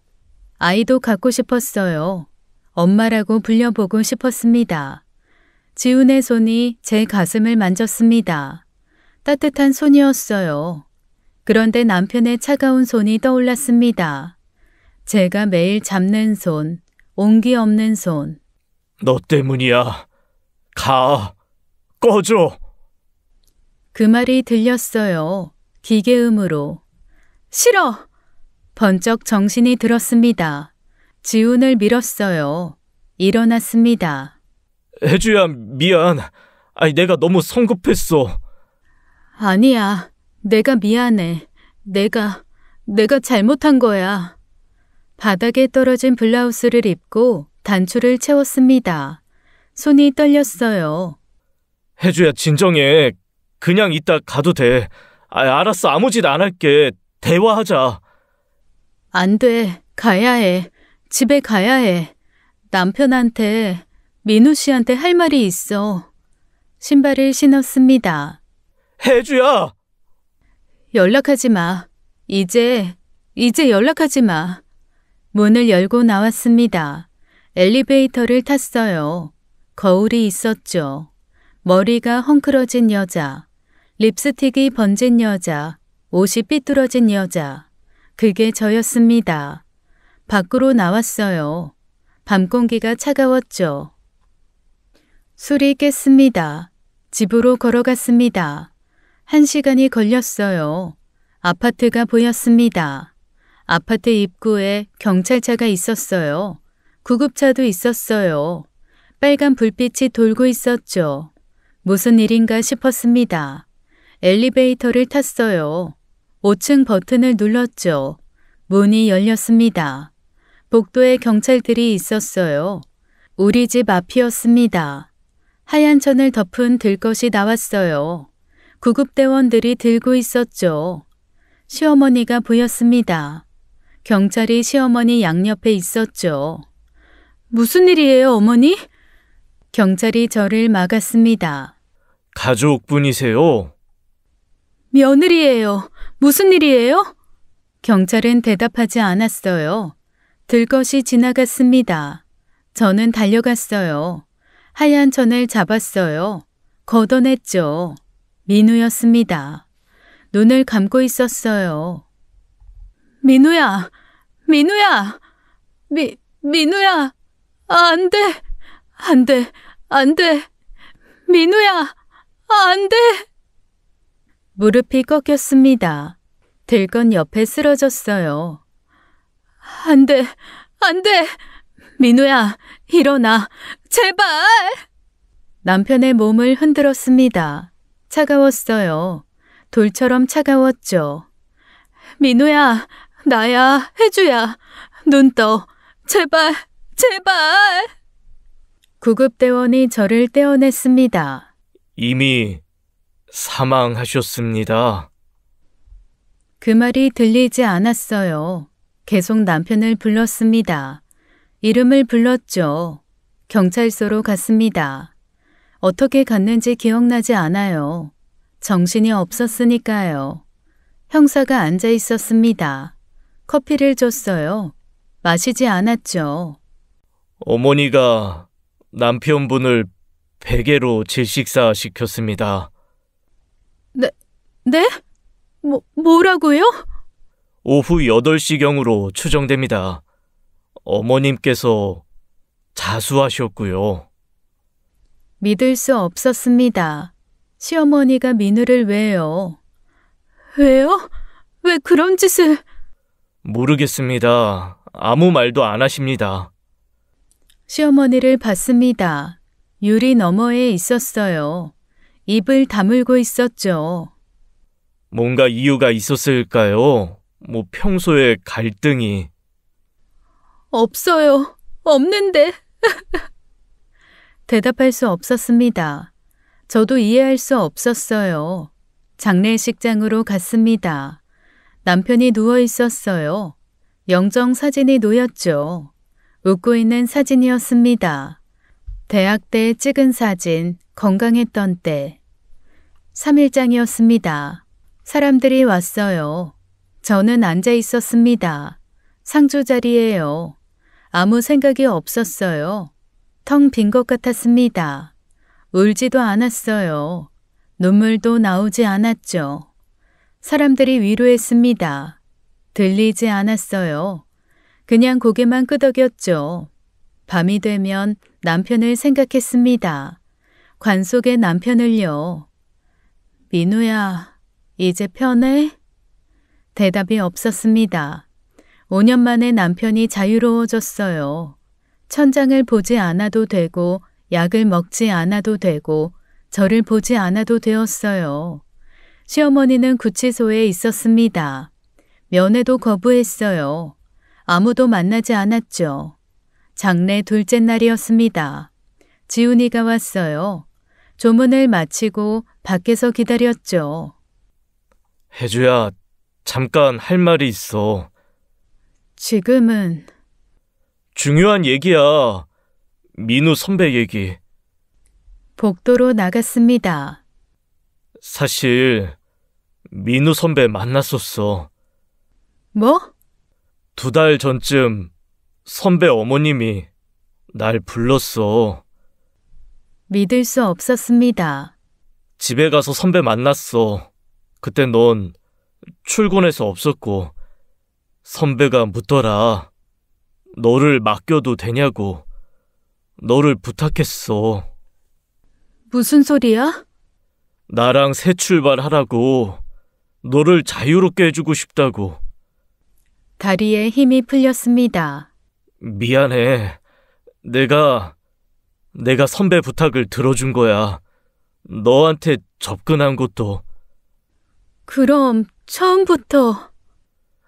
아이도 갖고 싶었어요. 엄마라고 불려보고 싶었습니다. 지훈의 손이 제 가슴을 만졌습니다. 따뜻한 손이었어요. 그런데 남편의 차가운 손이 떠올랐습니다. 제가 매일 잡는 손, 온기 없는 손. 너 때문이야. 가. 꺼져. 그 말이 들렸어요. 기계음으로. 싫어! 번쩍 정신이 들었습니다. 지훈을 밀었어요. 일어났습니다. 혜주야, 미안. 내가 너무 성급했어. 아니야. 내가 미안해. 내가 잘못한 거야. 바닥에 떨어진 블라우스를 입고 단추를 채웠습니다. 손이 떨렸어요. 혜주야, 진정해. 그냥 이따 가도 돼. 알았어. 아무 짓 안 할게. 대화하자. 안 돼. 가야 해. 집에 가야 해. 남편한테, 민우 씨한테 할 말이 있어. 신발을 신었습니다. 혜주야! 연락하지 마. 이제 연락하지 마. 문을 열고 나왔습니다. 엘리베이터를 탔어요. 거울이 있었죠. 머리가 헝클어진 여자, 립스틱이 번진 여자, 옷이 삐뚤어진 여자. 그게 저였습니다. 밖으로 나왔어요. 밤 공기가 차가웠죠. 술이 깼습니다. 집으로 걸어갔습니다. 1시간이 걸렸어요. 아파트가 보였습니다. 아파트 입구에 경찰차가 있었어요. 구급차도 있었어요. 빨간 불빛이 돌고 있었죠. 무슨 일인가 싶었습니다. 엘리베이터를 탔어요. 5층 버튼을 눌렀죠. 문이 열렸습니다. 복도에 경찰들이 있었어요. 우리 집 앞이었습니다. 하얀 천을 덮은 들것이 나왔어요. 구급대원들이 들고 있었죠. 시어머니가 보였습니다. 경찰이 시어머니 양옆에 있었죠. 무슨 일이에요, 어머니? 경찰이 저를 막았습니다. 가족분이세요? 며느리예요. 무슨 일이에요? 경찰은 대답하지 않았어요. 들것이 지나갔습니다. 저는 달려갔어요. 하얀 천을 잡았어요. 걷어냈죠. 민우였습니다. 눈을 감고 있었어요. 민우야! 민우야! 민우야! 안 돼! 안 돼! 안 돼! 민우야! 안 돼! 무릎이 꺾였습니다. 들건 옆에 쓰러졌어요. 안 돼! 안 돼! 민우야! 일어나! 제발! 남편의 몸을 흔들었습니다. 차가웠어요. 돌처럼 차가웠죠. 민우야! 나야! 혜주야! 눈 떠! 제발! 제발! 구급대원이 저를 떼어냈습니다. 이미 사망하셨습니다. 그 말이 들리지 않았어요. 계속 남편을 불렀습니다. 이름을 불렀죠. 경찰서로 갔습니다. 어떻게 갔는지 기억나지 않아요. 정신이 없었으니까요. 형사가 앉아 있었습니다. 커피를 줬어요. 마시지 않았죠. 어머니가 남편분을 베개로 질식사 시켰습니다. 네? 뭐라고요? 오후 8시경으로 추정됩니다. 어머님께서 자수하셨고요. 믿을 수 없었습니다. 시어머니가 민우를 왜요? 왜요? 왜 그런 짓을... 모르겠습니다. 아무 말도 안 하십니다. 시어머니를 봤습니다. 유리 너머에 있었어요. 입을 다물고 있었죠. 뭔가 이유가 있었을까요? 평소에 갈등이. 없어요. 없는데. 대답할 수 없었습니다. 저도 이해할 수 없었어요. 장례식장으로 갔습니다. 남편이 누워 있었어요. 영정 사진이 놓였죠. 웃고 있는 사진이었습니다. 대학 때 찍은 사진, 건강했던 때. 3일장이었습니다. 사람들이 왔어요. 저는 앉아 있었습니다. 상주 자리예요. 아무 생각이 없었어요. 텅 빈 것 같았습니다. 울지도 않았어요. 눈물도 나오지 않았죠. 사람들이 위로했습니다. 들리지 않았어요. 그냥 고개만 끄덕였죠. 밤이 되면 남편을 생각했습니다. 관 속의 남편을요. 민우야, 이제 편해? 대답이 없었습니다. 5년 만에 남편이 자유로워졌어요. 천장을 보지 않아도 되고 약을 먹지 않아도 되고 저를 보지 않아도 되었어요. 시어머니는 구치소에 있었습니다. 면회도 거부했어요. 아무도 만나지 않았죠. 장례 둘째 날이었습니다. 지훈이가 왔어요. 조문을 마치고 밖에서 기다렸죠. 혜주야, 잠깐 할 말이 있어. 지금은... 중요한 얘기야. 민우 선배 얘기. 복도로 나갔습니다. 사실 민우 선배 만났었어. 뭐? 2달 전쯤 선배 어머님이 날 불렀어. 믿을 수 없었습니다. 집에 가서 선배 만났어. 그때 넌 출근해서 없었고 선배가 묻더라. 너를 맡겨도 되냐고. 너를 부탁했어. 무슨 소리야? 나랑 새 출발하라고. 너를 자유롭게 해주고 싶다고. 다리에 힘이 풀렸습니다. 미안해. 내가 선배 부탁을 들어준 거야. 너한테 접근한 것도. 그럼 처음부터...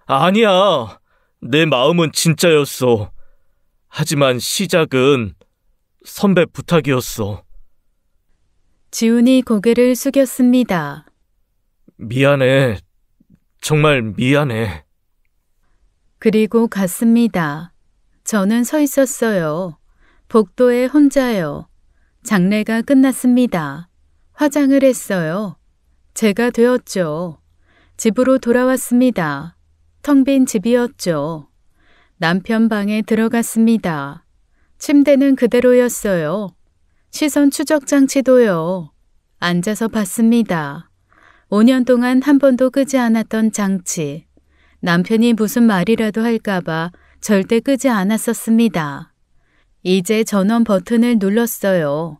아니야. 내 마음은 진짜였어. 하지만 시작은 선배 부탁이었어. 지훈이 고개를 숙였습니다. 미안해. 정말 미안해. 그리고 갔습니다. 저는 서 있었어요. 복도에 혼자요. 장례가 끝났습니다. 화장을 했어요. 제가 되었죠. 집으로 돌아왔습니다. 텅 빈 집이었죠. 남편 방에 들어갔습니다. 침대는 그대로였어요. 시선 추적 장치도요. 앉아서 봤습니다. 5년 동안 한 번도 끄지 않았던 장치. 남편이 무슨 말이라도 할까봐 절대 끄지 않았었습니다. 이제 전원 버튼을 눌렀어요.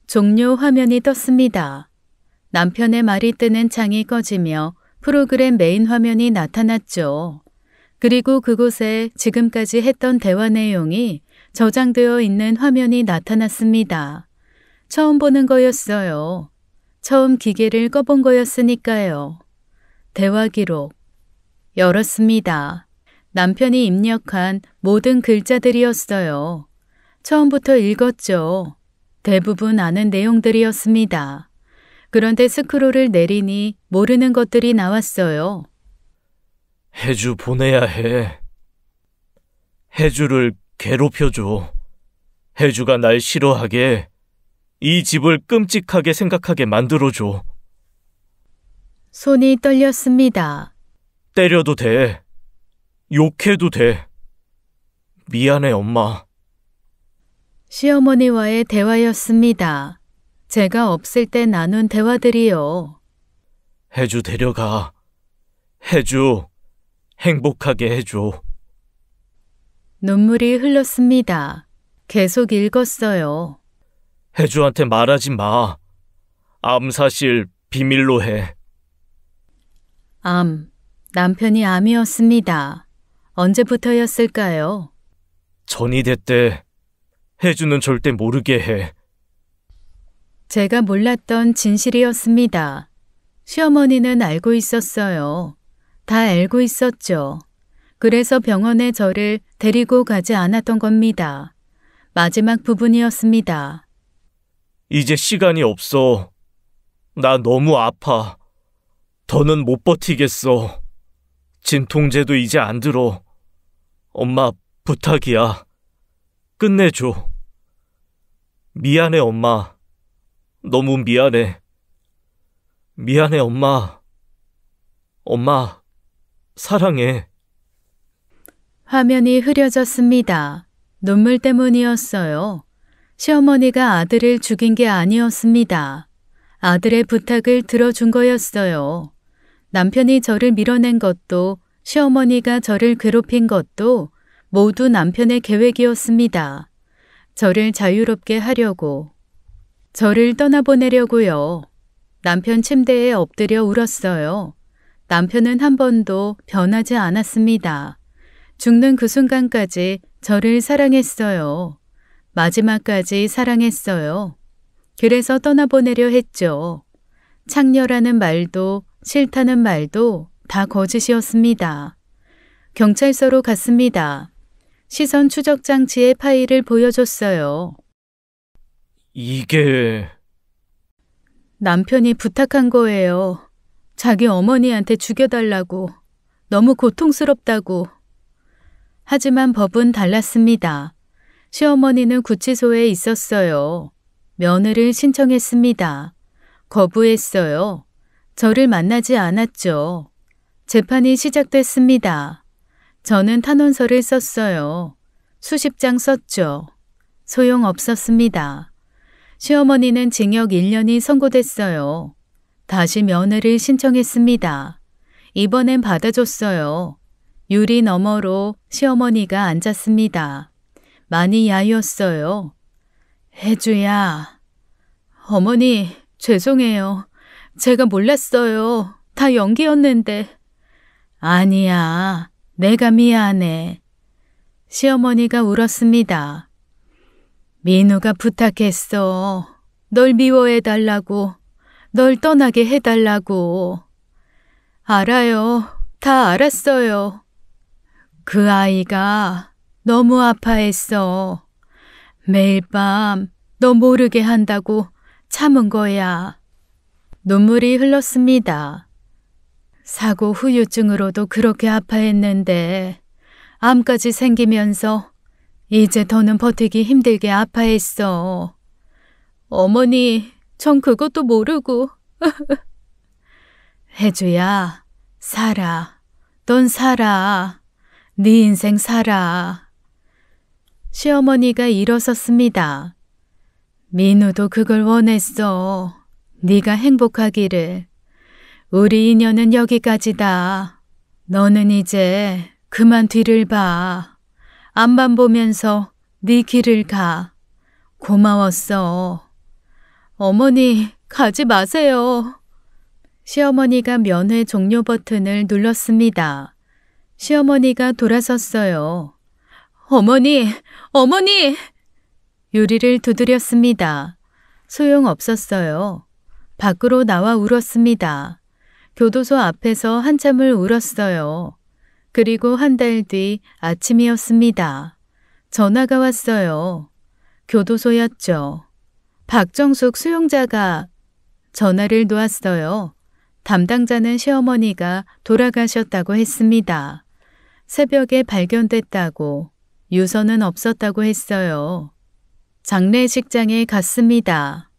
종료 화면이 떴습니다. 남편의 말이 뜨는 창이 꺼지며 프로그램 메인 화면이 나타났죠. 그리고 그곳에 지금까지 했던 대화 내용이 저장되어 있는 화면이 나타났습니다. 처음 보는 거였어요. 처음 기계를 꺼본 거였으니까요. 대화 기록. 열었습니다. 남편이 입력한 모든 글자들이었어요. 처음부터 읽었죠. 대부분 아는 내용들이었습니다. 그런데 스크롤을 내리니 모르는 것들이 나왔어요. 혜주 보내야 해. 혜주를 괴롭혀줘. 혜주가 날 싫어하게 이 집을 끔찍하게 생각하게 만들어줘. 손이 떨렸습니다. 때려도 돼. 욕해도 돼. 미안해, 엄마. 시어머니와의 대화였습니다. 제가 없을 때 나눈 대화들이요. 혜주 데려가. 혜주 행복하게 해줘. 눈물이 흘렀습니다. 계속 읽었어요. 혜주한테 말하지 마. 암 사실 비밀로 해. 암. 남편이 암이었습니다. 언제부터였을까요? 전이 됐대. 혜주는 절대 모르게 해. 제가 몰랐던 진실이었습니다. 시어머니는 알고 있었어요. 다 알고 있었죠. 그래서 병원에 저를 데리고 가지 않았던 겁니다. 마지막 부분이었습니다. 이제 시간이 없어. 나 너무 아파. 더는 못 버티겠어. 진통제도 이제 안 들어. 엄마, 부탁이야. 끝내줘. 미안해, 엄마. 너무 미안해. 미안해, 엄마. 엄마, 사랑해. 화면이 흐려졌습니다. 눈물 때문이었어요. 시어머니가 아들을 죽인 게 아니었습니다. 아들의 부탁을 들어준 거였어요. 남편이 저를 밀어낸 것도 시어머니가 저를 괴롭힌 것도 모두 남편의 계획이었습니다. 저를 자유롭게 하려고, 저를 떠나보내려고요. 남편 침대에 엎드려 울었어요. 남편은 한 번도 변하지 않았습니다. 죽는 그 순간까지 저를 사랑했어요. 마지막까지 사랑했어요. 그래서 떠나보내려 했죠. 창녀라는 말도 싫다는 말도 다 거짓이었습니다. 경찰서로 갔습니다. 시선 추적 장치의 파일을 보여줬어요. 이게... 남편이 부탁한 거예요. 자기 어머니한테 죽여달라고. 너무 고통스럽다고. 하지만 법은 달랐습니다. 시어머니는 구치소에 있었어요. 면회를 신청했습니다. 거부했어요. 저를 만나지 않았죠. 재판이 시작됐습니다. 저는 탄원서를 썼어요. 수십 장 썼죠. 소용없었습니다. 시어머니는 징역 1년이 선고됐어요. 다시 면회를 신청했습니다. 이번엔 받아줬어요. 유리 너머로 시어머니가 앉았습니다. 많이 야유었어요. 혜주야. 어머니, 죄송해요. 제가 몰랐어요. 다 연기였는데. 아니야. 내가 미안해. 시어머니가 울었습니다. 민우가 부탁했어. 널 미워해달라고. 널 떠나게 해달라고. 알아요. 다 알았어요. 그 아이가 너무 아파했어. 매일 밤 너 모르게 한다고 참은 거야. 눈물이 흘렀습니다. 사고 후유증으로도 그렇게 아파했는데 암까지 생기면서 이제 더는 버티기 힘들게 아파했어. 어머니, 전 그것도 모르고. 혜주야, 살아. 넌 살아. 네 인생 살아. 시어머니가 일어섰습니다. 민우도 그걸 원했어. 네가 행복하기를. 우리 인연은 여기까지다. 너는 이제 그만 뒤를 봐. 앞만 보면서 네 길을 가. 고마웠어. 어머니, 가지 마세요. 시어머니가 면회 종료 버튼을 눌렀습니다. 시어머니가 돌아섰어요. 어머니! 어머니! 유리를 두드렸습니다. 소용없었어요. 밖으로 나와 울었습니다. 교도소 앞에서 한참을 울었어요. 그리고 한 달 뒤 아침이었습니다. 전화가 왔어요. 교도소였죠. 박정숙 수용자가 전화를 놓았어요. 담당자는 시어머니가 돌아가셨다고 했습니다. 새벽에 발견됐다고, 유서는 없었다고 했어요. 장례식장에 갔습니다.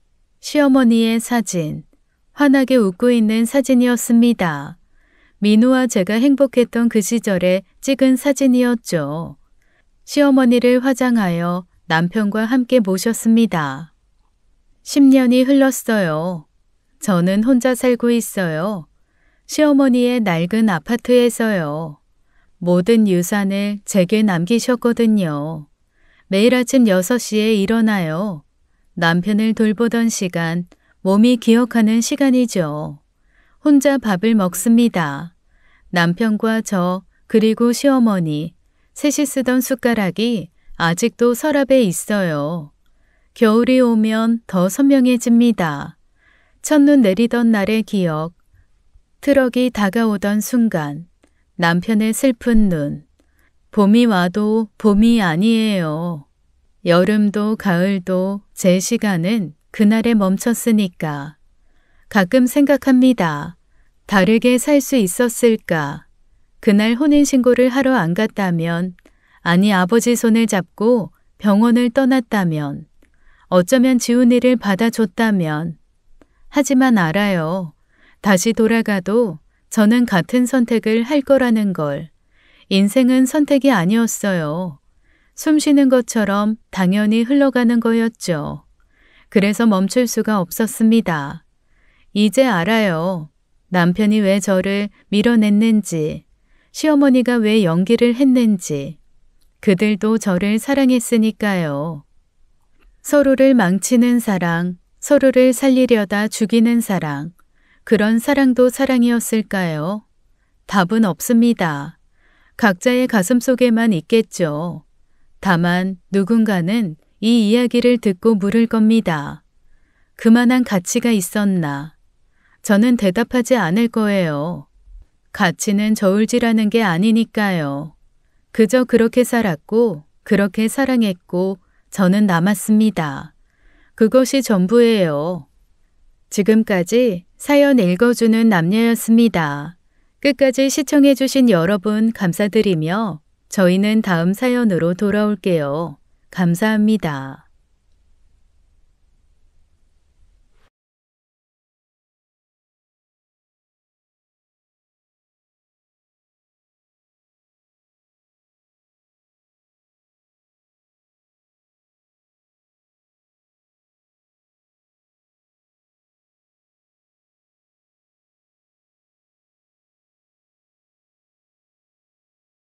시어머니의 사진, 환하게 웃고 있는 사진이었습니다. 민우와 제가 행복했던 그 시절에 찍은 사진이었죠. 시어머니를 화장하여 남편과 함께 모셨습니다. 10년이 흘렀어요. 저는 혼자 살고 있어요. 시어머니의 낡은 아파트에서요. 모든 유산을 제게 남기셨거든요. 매일 아침 6시에 일어나요. 남편을 돌보던 시간, 몸이 기억하는 시간이죠. 혼자 밥을 먹습니다. 남편과 저, 그리고 시어머니, 셋이 쓰던 숟가락이 아직도 서랍에 있어요. 겨울이 오면 더 선명해집니다. 첫눈 내리던 날의 기억, 트럭이 다가오던 순간, 남편의 슬픈 눈. 봄이 와도 봄이 아니에요. 여름도 가을도 제 시간은 그날에 멈췄으니까. 가끔 생각합니다. 다르게 살 수 있었을까? 그날 혼인신고를 하러 안 갔다면, 아니 아버지 손을 잡고 병원을 떠났다면, 어쩌면 지훈이를 받아줬다면. 하지만 알아요. 다시 돌아가도 저는 같은 선택을 할 거라는 걸. 인생은 선택이 아니었어요. 숨 쉬는 것처럼 당연히 흘러가는 거였죠. 그래서 멈출 수가 없었습니다. 이제 알아요. 남편이 왜 저를 밀어냈는지, 시어머니가 왜 연기를 했는지. 그들도 저를 사랑했으니까요. 서로를 망치는 사랑, 서로를 살리려다 죽이는 사랑, 그런 사랑도 사랑이었을까요? 답은 없습니다. 각자의 가슴 속에만 있겠죠. 다만 누군가는 이 이야기를 듣고 물을 겁니다. 그만한 가치가 있었나? 저는 대답하지 않을 거예요. 가치는 저울질하는 게 아니니까요. 그저 그렇게 살았고 그렇게 사랑했고 저는 남았습니다. 그것이 전부예요. 지금까지 사연 읽어주는 남녀였습니다. 끝까지 시청해주신 여러분 감사드리며 저희는 다음 사연으로 돌아올게요. 감사합니다.